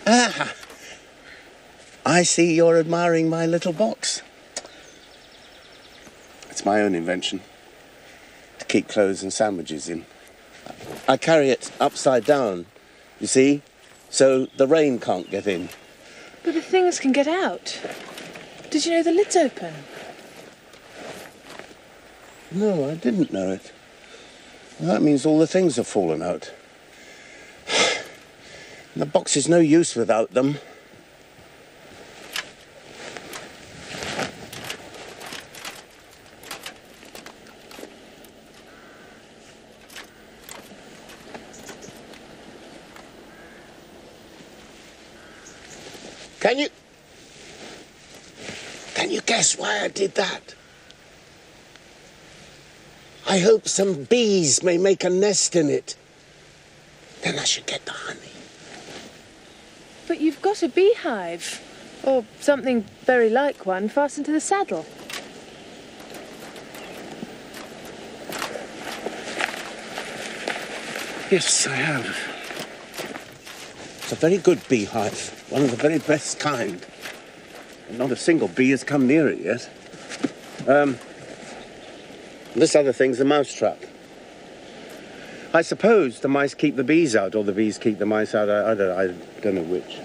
Ah, I see you're admiring my little box. It's my own invention, to keep clothes and sandwiches in. I carry it upside down, you see, so the rain can't get in. But the things can get out. Did you know the lid's open? No, I didn't know it. Well, that means all the things have fallen out. The box is no use without them. Can you guess why I did that? I hope some bees may make a nest in it. Then I should get the honey. But you've got a beehive, or something very like one, fastened to the saddle. Yes, I have. It's a very good beehive, one of the very best kind. Not a single bee has come near it yet. This other thing's a mousetrap. I suppose the mice keep the bees out, or the bees keep the mice out. I don't know which.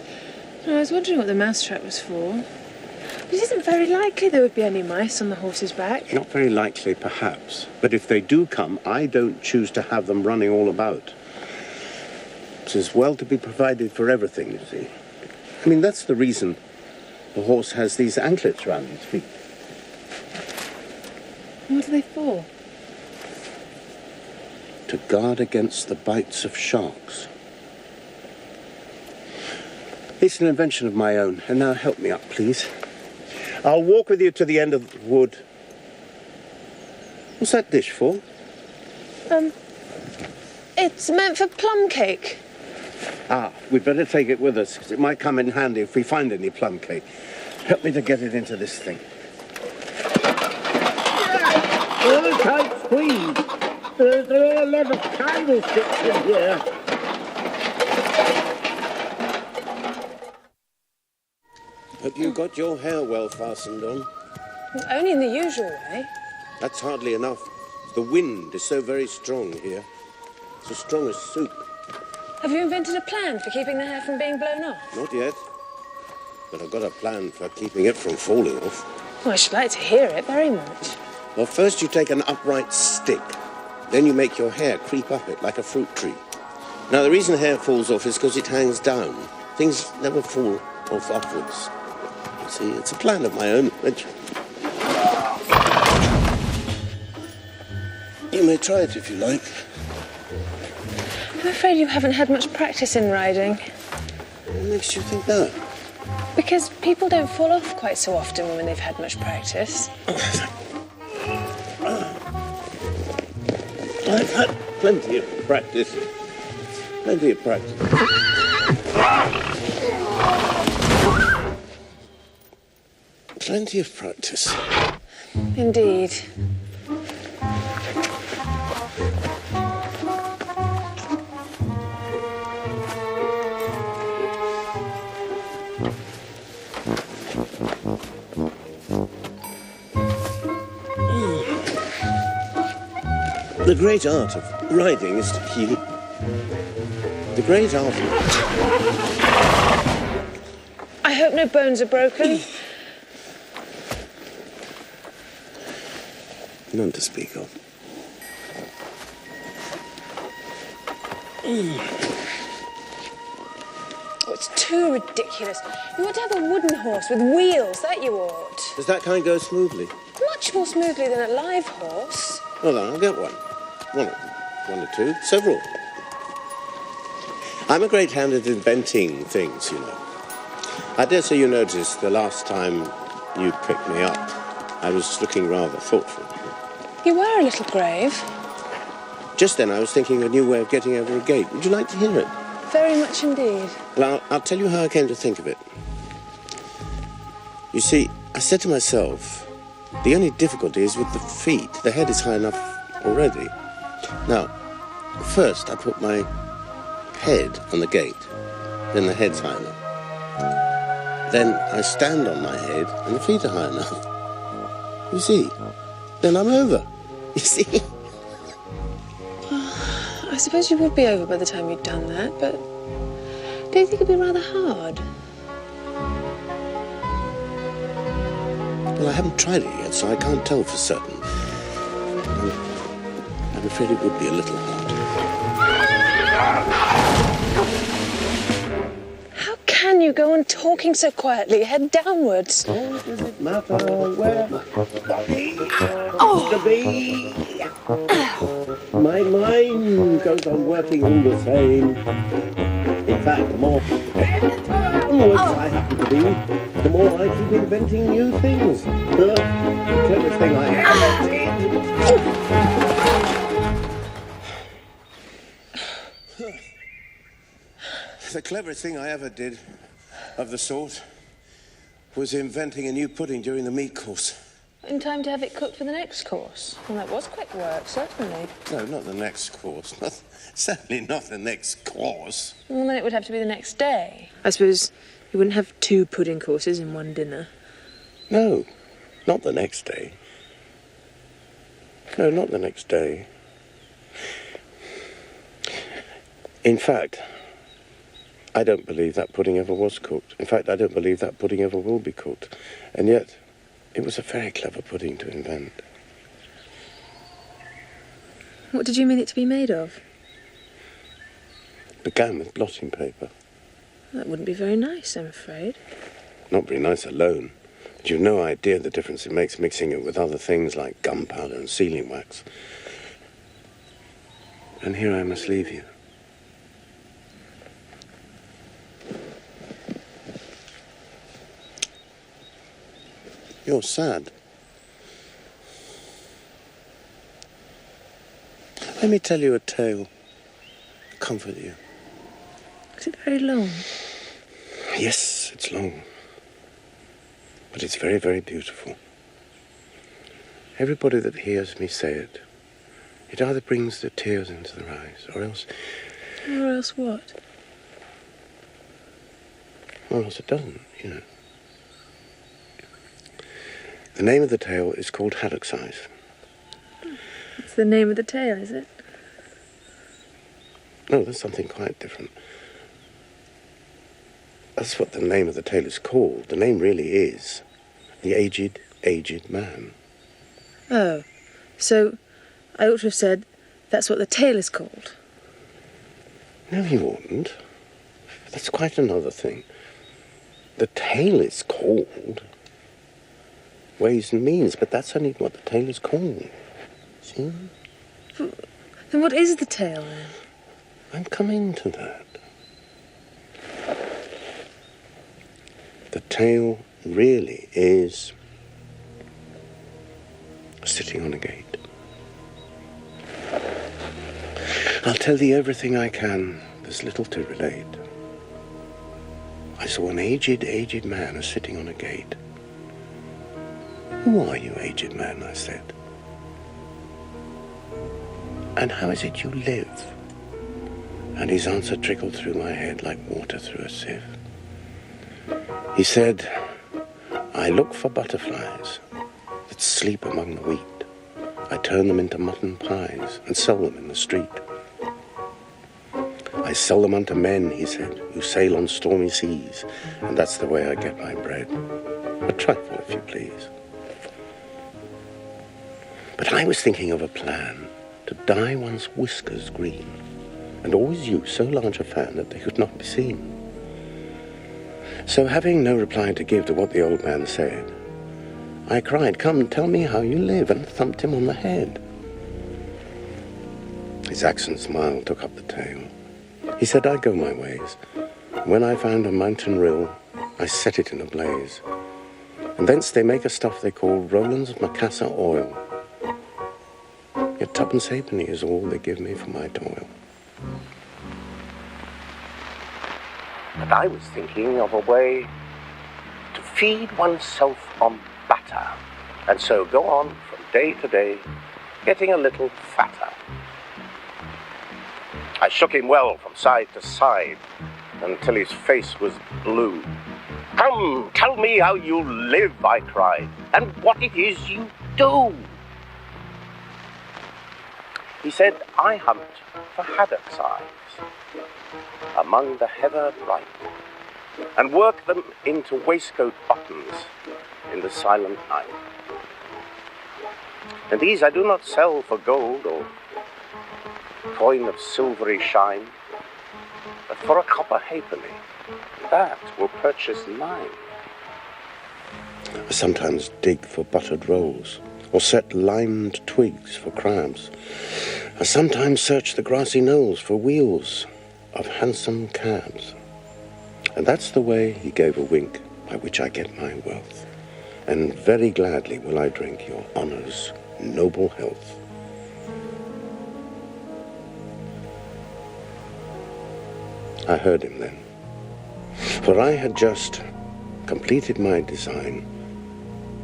I was wondering what the mousetrap was for. But it isn't very likely there would be any mice on the horse's back. Not very likely, perhaps. But if they do come, I don't choose to have them running all about. It's as well to be provided for everything, you see. I mean, that's the reason the horse has these anklets round his feet. What are they for? To guard against the bites of sharks. It's an invention of my own. And now help me up, please. I'll walk with you to the end of the wood. What's that dish for? It's meant for plum cake. Ah, we'd better take it with us, because it might come in handy if we find any plum cake. Help me to get it into this thing. Oh, tight squeeze. There are a lot of candlesticks in here. Have you got your hair well fastened on? Well, only in the usual way. That's hardly enough. The wind is so very strong here. It's as strong as soup. Have you invented a plan for keeping the hair from being blown off? Not yet. But I've got a plan for keeping it from falling off. Well, I should like to hear it very much. Well, first you take an upright stick. Then you make your hair creep up it like a fruit tree. Now, the reason hair falls off is because it hangs down. Things never fall off upwards. You see, it's a plan of my own invention. You may try it if you like. I'm afraid you haven't had much practice in riding. What makes you think that? Because people don't fall off quite so often when they've had much practice. I've had plenty of practice. Plenty of practice. Plenty of practice. Indeed. great art of riding is to keep... The great art of... I hope no bones are broken. None to speak of. Oh, it's too ridiculous. You ought to have a wooden horse with wheels, that you ought. Does that kind go smoothly? Much more smoothly than a live horse. Well, then I'll get one. One or two. Several. I'm a great hand at inventing things, you know. I dare say you noticed the last time you picked me up, I was looking rather thoughtful. You were a little grave. Just then I was thinking of a new way of getting over a gate. Would you like to hear it? Very much indeed. Well, I'll tell you how I came to think of it. You see, I said to myself, the only difficulty is with the feet. The head is high enough already. Now, first I put my head on the gate, then the head's high enough. Then I stand on my head and the feet are high enough. You see? Then I'm over. You see? I suppose you would be over by the time you'd done that, but don't you think it'd be rather hard? Well, I haven't tried it yet, so I can't tell for certain. I'm afraid it would be a little hard. How can you go on talking so quietly, head downwards? Oh, does it matter where to be? My mind goes on working all the same. In fact, the more onwards I happen to be, the more I keep inventing new things. The cleverest thing I ever did. The cleverest thing I ever did of the sort was inventing a new pudding during the meat course. In time to have it cooked for the next course. Well, that was quick work, certainly. No, not the next course. Certainly not the next course. Well, then it would have to be the next day. I suppose you wouldn't have 2 pudding courses in one dinner. No, not the next day. No, not the next day. In fact, I don't believe that pudding ever was cooked. In fact, I don't believe that pudding ever will be cooked. And yet, it was a very clever pudding to invent. What did you mean it to be made of? It began with blotting paper. That wouldn't be very nice, I'm afraid. Not very nice alone. But you've no idea the difference it makes mixing it with other things like gunpowder and sealing wax. And here I must leave you. You're sad. Let me tell you a tale to comfort you. Is it very long? Yes, it's long. But it's very, very beautiful. Everybody that hears me say it, it either brings the tears into their eyes, or else... Or else what? Or else it doesn't, you know. The name of the tale is called Haddock's Eyes. It's the name of the tale, is it? No, that's something quite different. That's what the name of the tale is called. The name really is The Aged Man. Oh, so I ought to have said that's what the tale is called. No, you oughtn't. That's quite another thing. The tale is called Ways and Means, but that's only what the tale is called. See? Then what is the tale, then? I'm coming to that. The tale really is sitting on a gate. I'll tell thee everything I can. There's little to relate. I saw an aged man sitting on a gate. Who are you, aged man? I said. And how is it you live? And his answer trickled through my head like water through a sieve. He said, I look for butterflies that sleep among the wheat. I turn them into mutton pies and sell them in the street. I sell them unto men, he said, who sail on stormy seas, and that's the way I get my bread. A trifle, if you please. But I was thinking of a plan to dye one's whiskers green, and always use so large a fan that they could not be seen. So having no reply to give to what the old man said, I cried, "Come, tell me how you live," and thumped him on the head. His accent smile took up the tale. He said I'd go my ways. When I found a mountain rill, I set it in a blaze. And thence they make a stuff they call Rowland's Macassar oil. Yet twopence halfpenny is all they give me for my toil. And I was thinking of a way to feed oneself on batter, and so go on from day to day, getting a little fatter. I shook him well from side to side until his face was blue. "Come, tell me how you live," I cried, "and what it is you do." He said, "I hunt for haddocks' eyes among the heather bright, and work them into waistcoat buttons in the silent night. And these I do not sell for gold or coin of silvery shine, but for a copper halfpenny, that will purchase mine." I sometimes dig for buttered rolls, or set limed twigs for crabs. I sometimes search the grassy knolls for wheels of handsome cabs. And that's the way, he gave a wink, by which I get my wealth. And very gladly will I drink your honour's noble health. I heard him then, for I had just completed my design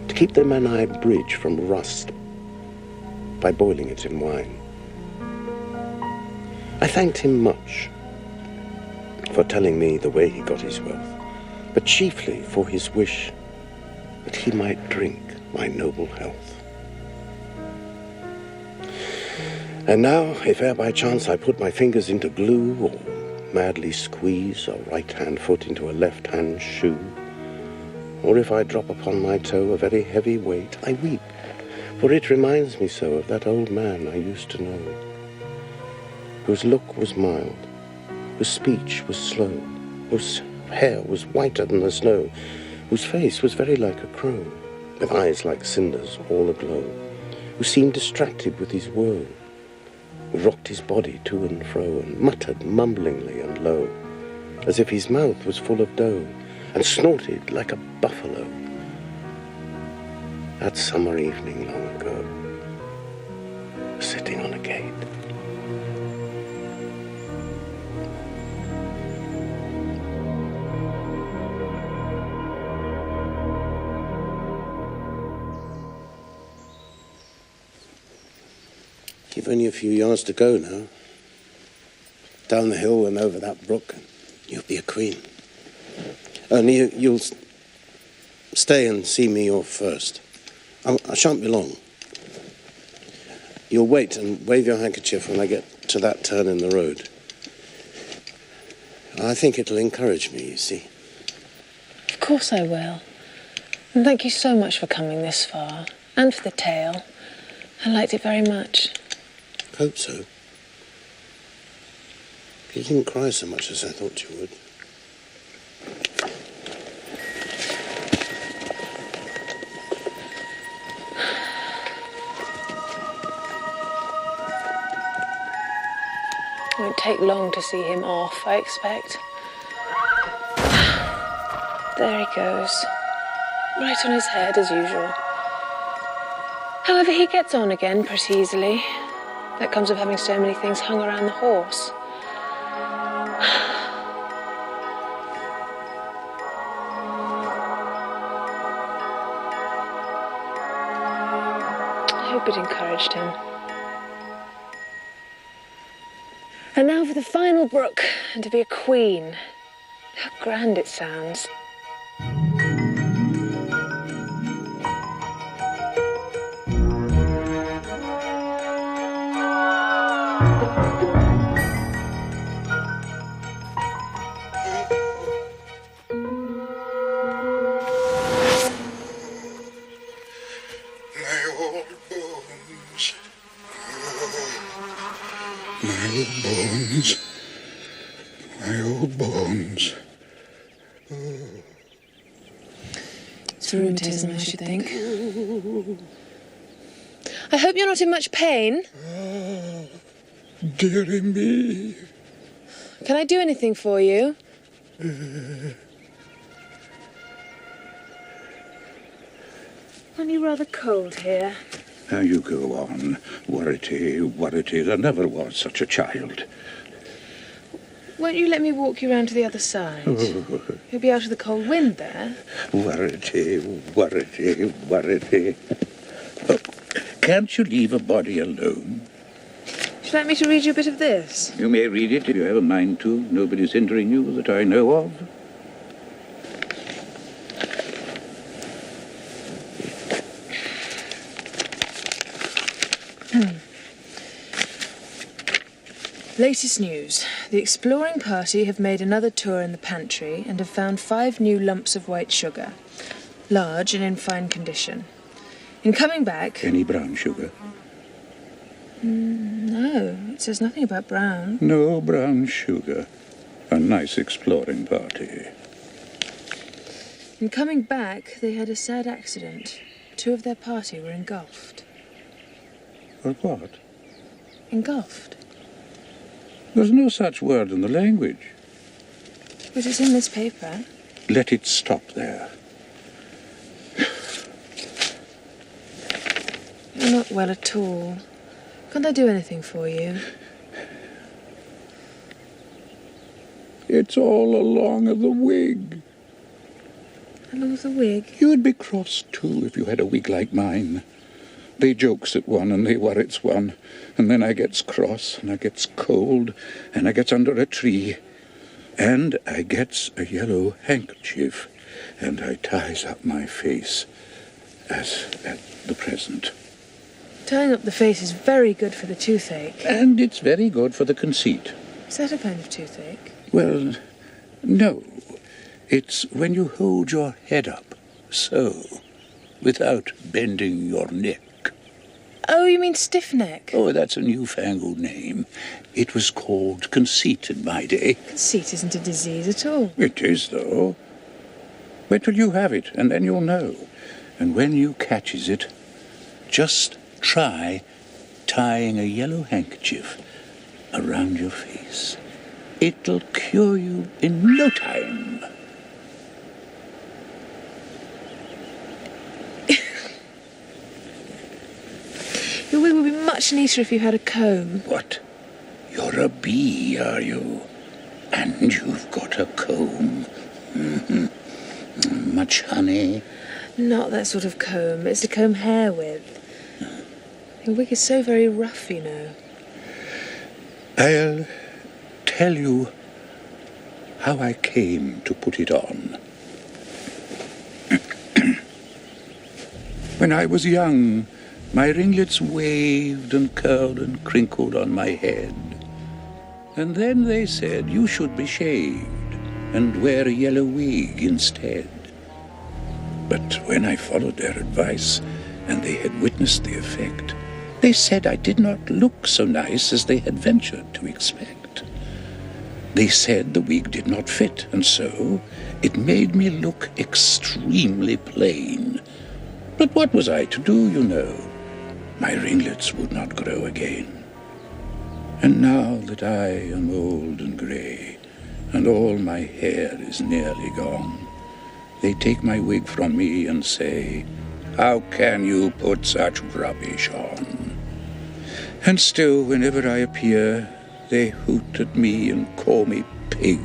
to keep the Menai Bridge from rust by boiling it in wine. I thanked him much for telling me the way he got his wealth, but chiefly for his wish that he might drink my noble health. And now, if e'er by chance I put my fingers into glue, or madly squeeze a right-hand foot into a left-hand shoe, or if I drop upon my toe a very heavy weight, I weep, for it reminds me so of that old man I used to know, whose look was mild, whose speech was slow, whose hair was whiter than the snow, whose face was very like a crow, with eyes like cinders all aglow, who seemed distracted with his woe, who rocked his body to and fro, and muttered mumblingly and low, as if his mouth was full of dough, and snorted like a buffalo. That summer evening long ago, sitting on a gate. You've only a few yards to go now. Down the hill and over that brook, and you'll be a queen. Only you'll stay and see me off first. I shan't be long. You'll wait and wave your handkerchief when I get to that turn in the road. I think it'll encourage me, you see. Of course I will. And thank you so much for coming this far, and for the tale. I liked it very much. Hope so. You didn't cry so much as I thought you would. It won't take long to see him off, I expect. There he goes. Right on his head, as usual. However, he gets on again pretty easily. That comes of having so many things hung around the horse. I hope it encouraged him. And now for the final brook, and to be a queen. How grand it sounds. old bones. It's rheumatism, I should think. I hope you're not in much pain. Dearie me. Can I do anything for you? Aren't you rather cold here? Now you go on. Worrity, there never was such a child. Won't you let me walk you round to the other side? You'll be out of the cold wind there. Worrity. Oh, can't you leave a body alone? Would you like me to read you a bit of this? You may read it if you have a mind to. Nobody's hindering you that I know of. Latest news. The exploring party have made another tour in the pantry and have found 5 new lumps of white sugar. Large and in fine condition. In coming back... Any brown sugar? No, it says nothing about brown. No brown sugar. A nice exploring party. In coming back, they had a sad accident. 2 of their party were engulfed. Or what? Engulfed. There's no such word in the language. But it's in this paper. Let it stop there. You're not well at all. Can't I do anything for you? It's all along of the wig. Along of the wig? You'd be cross, too, if you had a wig like mine. They jokes at one and they worrits one, and then I gets cross, and I gets cold, and I gets under a tree, and I gets a yellow handkerchief, and I ties up my face, as at the present. Tying up the face is very good for the toothache. And it's very good for the conceit. Is that a kind of toothache? Well, no. It's when you hold your head up, so, without bending your neck. Oh, you mean stiff neck? Oh, that's a newfangled name. It was called conceit in my day. Conceit isn't a disease at all. It is, though. Wait till you have it, and then you'll know. And when you catches it, just try tying a yellow handkerchief around your face. It'll cure you in no time. Your wig would be much neater if you had a comb. What? You're a bee, are you? And you've got a comb. Mm-hmm. Much honey? Not that sort of comb. It's to comb hair with. Your wig is so very rough, you know. I'll tell you how I came to put it on. When I was young, my ringlets waved and curled and crinkled on my head. And then they said you should be shaved and wear a yellow wig instead. But when I followed their advice and they had witnessed the effect, they said I did not look so nice as they had ventured to expect. They said the wig did not fit, and so it made me look extremely plain. But what was I to do, you know? My ringlets would not grow again. And now that I am old and grey, and all my hair is nearly gone, they take my wig from me and say, "How can you put such rubbish on?" And still, whenever I appear, they hoot at me and call me pig.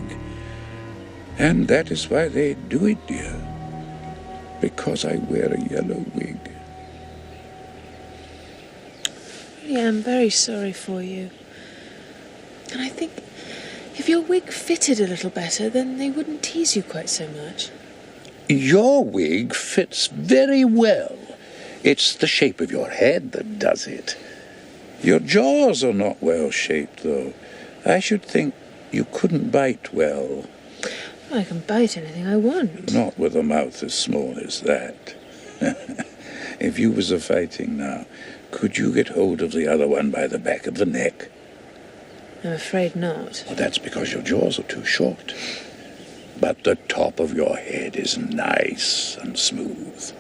And that is why they do it, dear, because I wear a yellow wig. Yeah, I'm very sorry for you. And I think if your wig fitted a little better, then they wouldn't tease you quite so much. Your wig fits very well. It's the shape of your head that does it. Your jaws are not well shaped, though. I should think you couldn't bite well. I can bite anything I want. Not with a mouth as small as that. If you was a-fighting now, could you get hold of the other one by the back of the neck? I'm afraid not. Well, that's because your jaws are too short. But the top of your head is nice and smooth.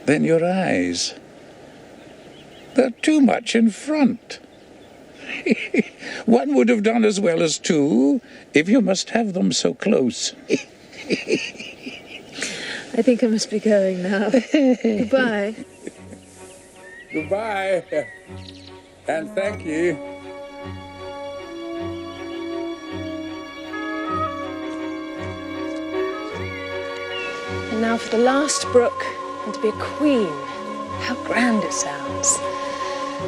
Then your eyes, they're too much in front. One would have done as well as two if you must have them so close. I think I must be going now. Goodbye. Goodbye. And thank you. And now for the last brook, and to be a queen. How grand it sounds.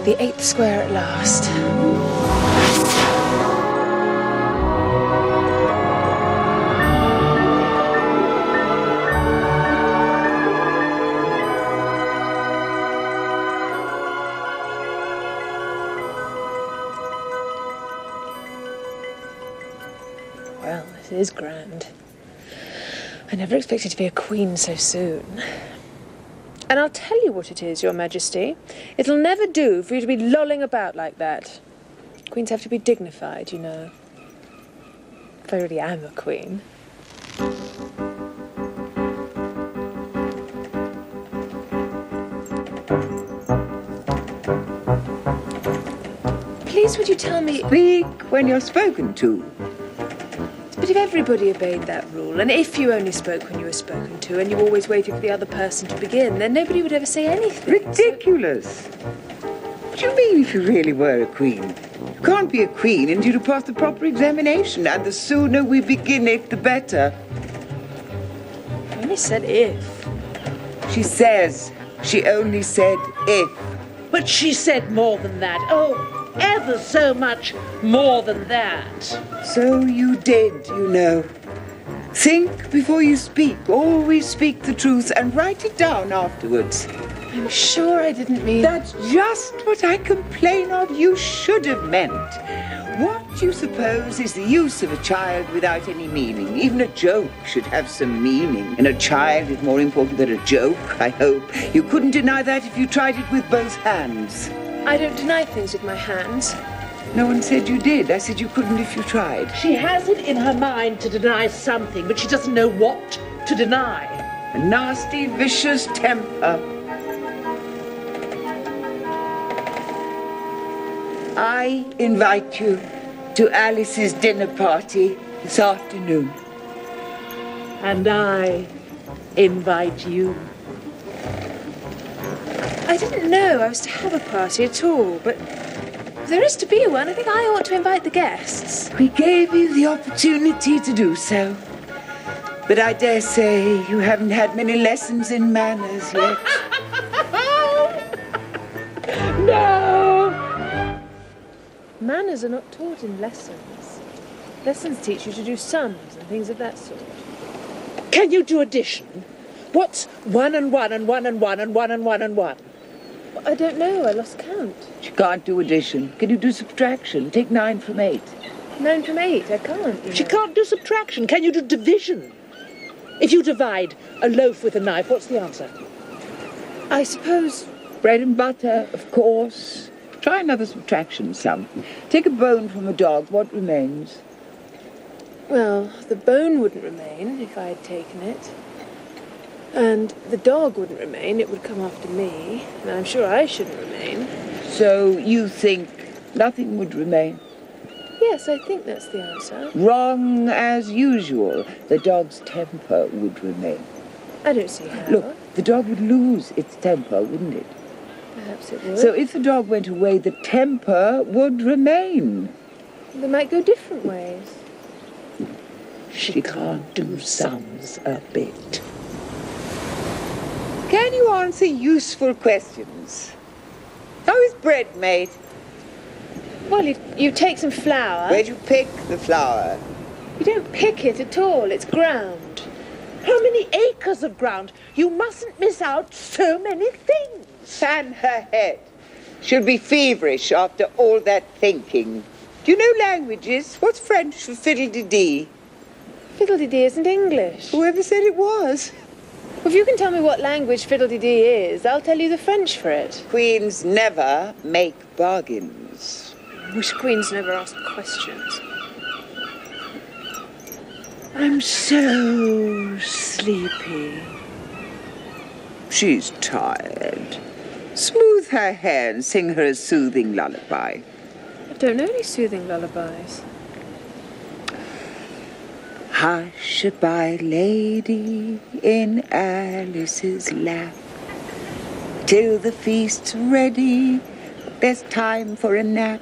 The 8th square at last. Well, it is grand. I never expected to be a queen so soon. And I'll tell you what it is, Your Majesty. It'll never do for you to be lolling about like that. Queens have to be dignified, you know. If I really am a queen. Please, would you tell me... Speak when you're spoken to. But if everybody obeyed that rule, and if you only spoke when you were spoken to, and you always waited for the other person to begin, then nobody would ever say anything. Ridiculous. What do you mean if you really were a queen? You can't be a queen until you pass the proper examination, and the sooner we begin it, the better. I only said if. She says. She only said if. But she said more than that. Oh, ever so much more than that. So you did, you know. Think before you speak. Always speak the truth and write it down afterwards. I'm sure I didn't mean... That's just what I complain of you should have meant. What you suppose is the use of a child without any meaning. Even a joke should have some meaning. And a child is more important than a joke, I hope. You couldn't deny that if you tried it with both hands. I don't deny things with my hands. No one said you did. I said you couldn't if you tried. She has it in her mind to deny something, but she doesn't know what to deny. A nasty, vicious temper. I invite you to Alice's dinner party this afternoon. And I invite you. I didn't know I was to have a party at all, but if there is to be one, I think I ought to invite the guests. We gave you the opportunity to do so. But I dare say you haven't had many lessons in manners yet. No! Manners are not taught in lessons. Lessons teach you to do sums and things of that sort. Can you do addition? What's 1 and 1 and 1 and 1 and 1 and 1 and 1? I don't know, I lost count. She can't do addition. Can you do subtraction? Take 9 from 8. 9 from 8, I can't. She can't do subtraction. Can you do division? If you divide a loaf with a knife, what's the answer? I suppose... Bread and butter, of course. Try another subtraction sum. Take a bone from a dog. What remains? Well, the bone wouldn't remain if I had taken it. And the dog wouldn't remain. It would come after me. And I'm sure I shouldn't remain. So you think nothing would remain? Yes, I think that's the answer. Wrong as usual. The dog's temper would remain. I don't see how. Look, the dog would lose its temper, wouldn't it? Perhaps it would. So if the dog went away, the temper would remain. They might go different ways. She can't do sums a bit. Can you answer useful questions? How is bread made? Well, you take some flour. Where do you pick the flour? You don't pick it at all. It's ground. How many acres of ground? You mustn't miss out so many things. Fan her head. She'll be feverish after all that thinking. Do you know languages? What's French for fiddle-de-dee? Fiddle-de-dee isn't English. Whoever said it was? Well, if you can tell me what language fiddle-de-dee is, I'll tell you the French for it. Queens never make bargains. Wish queens never asked questions. I'm so sleepy. She's tired. Smooth her hair and sing her a soothing lullaby. I don't know any soothing lullabies. Hush-a-bye, lady, in Alice's lap. Till the feast's ready, there's time for a nap.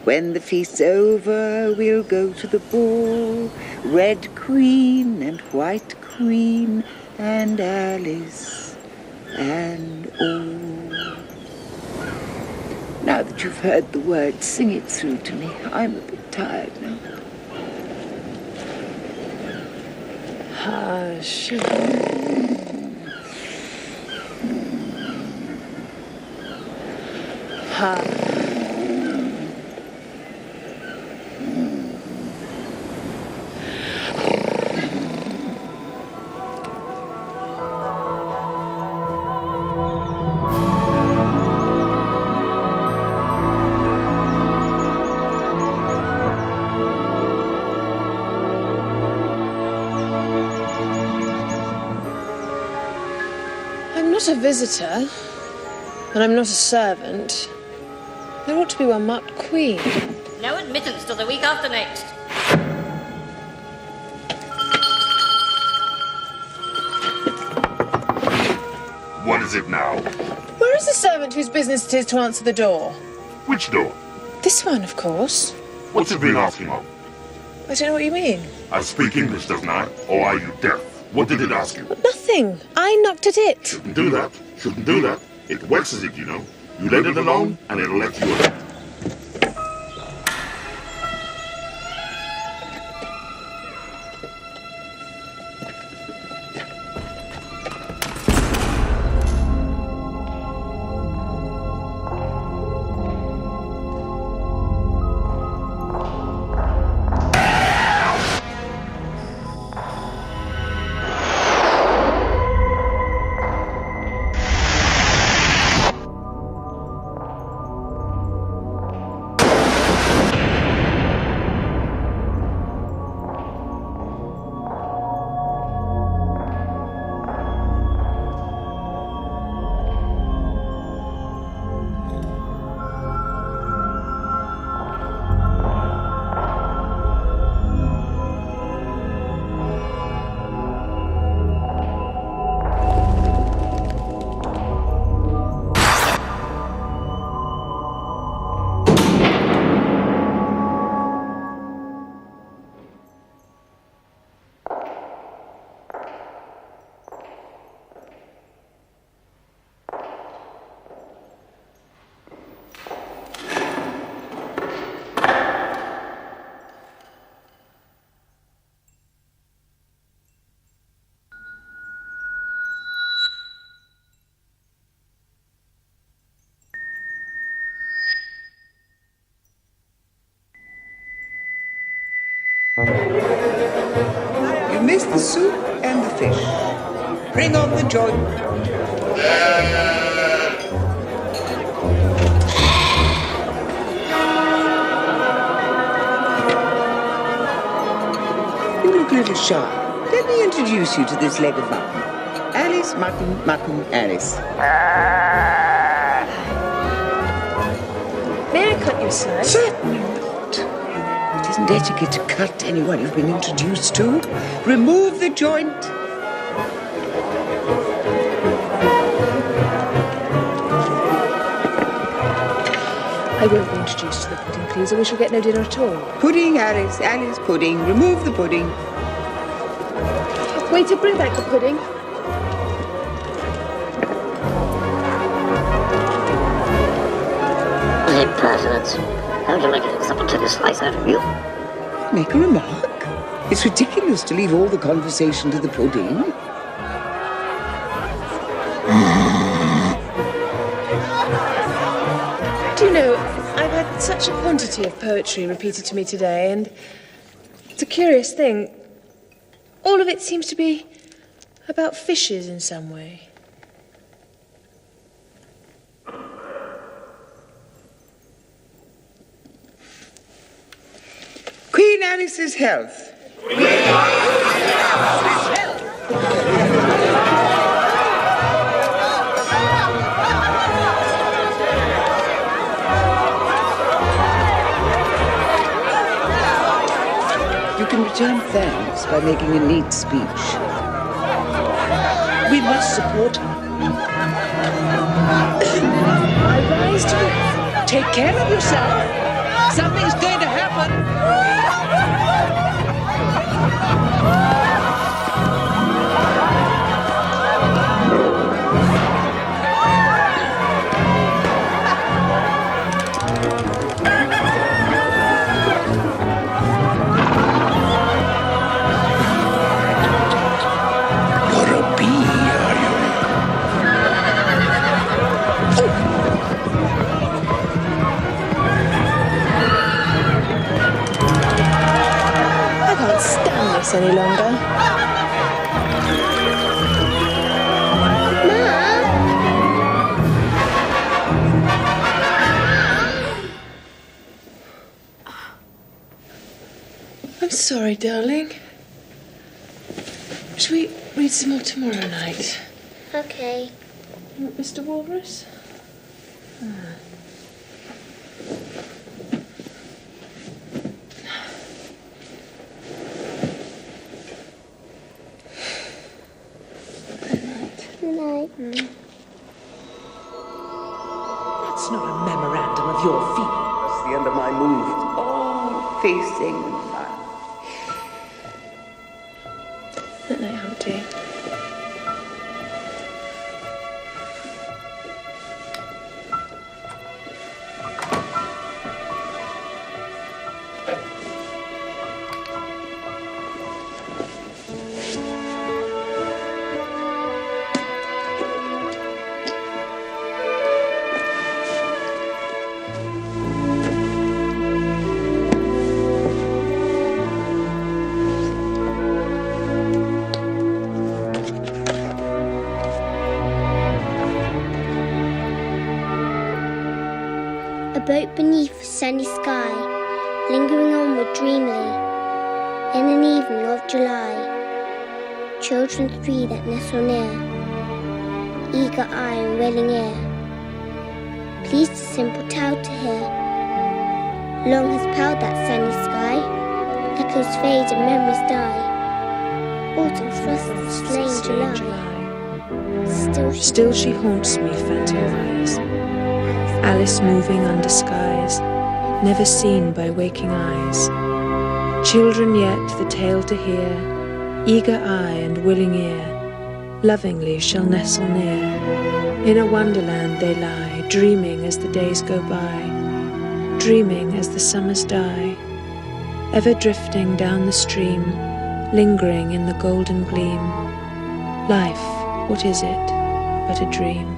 When the feast's over, we'll go to the ball. Red queen and white queen and Alice and all. Now that you've heard the words, sing it through to me. I'm a bit tired now. Hush. Hush. I'm not a visitor, and I'm not a servant. There ought to be one marked Queen. No admittance till the week after next. What is it now? Where is the servant whose business it is to answer the door? Which door? This one, of course. What's it been asking of? I don't know what you mean. I speak English, doesn't I? Or are you deaf? What did it ask you? Nothing. I knocked at it. Shouldn't do that. Shouldn't do that. It vexes it, you know. You let it alone, and it'll let you alone. You missed the soup and the fish. Bring on the joint. You look a little shy. Let me introduce you to this leg of mutton. Alice, mutton, Alice. May I cut you, sir? Certainly not. It isn't etiquette to cut anyone you've been introduced to. Remove the joint. I won't be introduced to the pudding, please, or we shall get no dinner at all. Pudding, Alice, Alice, pudding. Remove the pudding. Waiter, bring back the pudding. Impertinence. How to make an acceptable to slice out of you? Make a remark. It's ridiculous to leave all the conversation to the pudding. Do you know, I've had such a quantity of poetry repeated to me today, and it's a curious thing. All of it seems to be about fishes in some way. Queen Alice's health. You can return thanks by making a neat speech. We must support her. I rise to it. Take care of yourself. Something's going to happen. Any longer. I'm sorry, darling. Shall we read some more tomorrow night? Okay. Mr. Walrus? That's not a memorandum of your feelings. That's the end of my move. Oh, facing the fun. Good night, Humpty. A boat beneath a sunny sky, lingering onward dreamily, in an evening of July. Children three that nestle near, eager eye and willing ear, pleased a simple tale to hear. Long has palled that sunny sky, echoes fade and memories die. Autumn frosts slain July. Still she haunts me, phantom-wise. Alice moving under skies, never seen by waking eyes. Children yet the tale to hear, eager eye and willing ear, lovingly shall nestle near. In a wonderland they lie, dreaming as the days go by, dreaming as the summers die, ever drifting down the stream, lingering in the golden gleam. Life, what is it but a dream?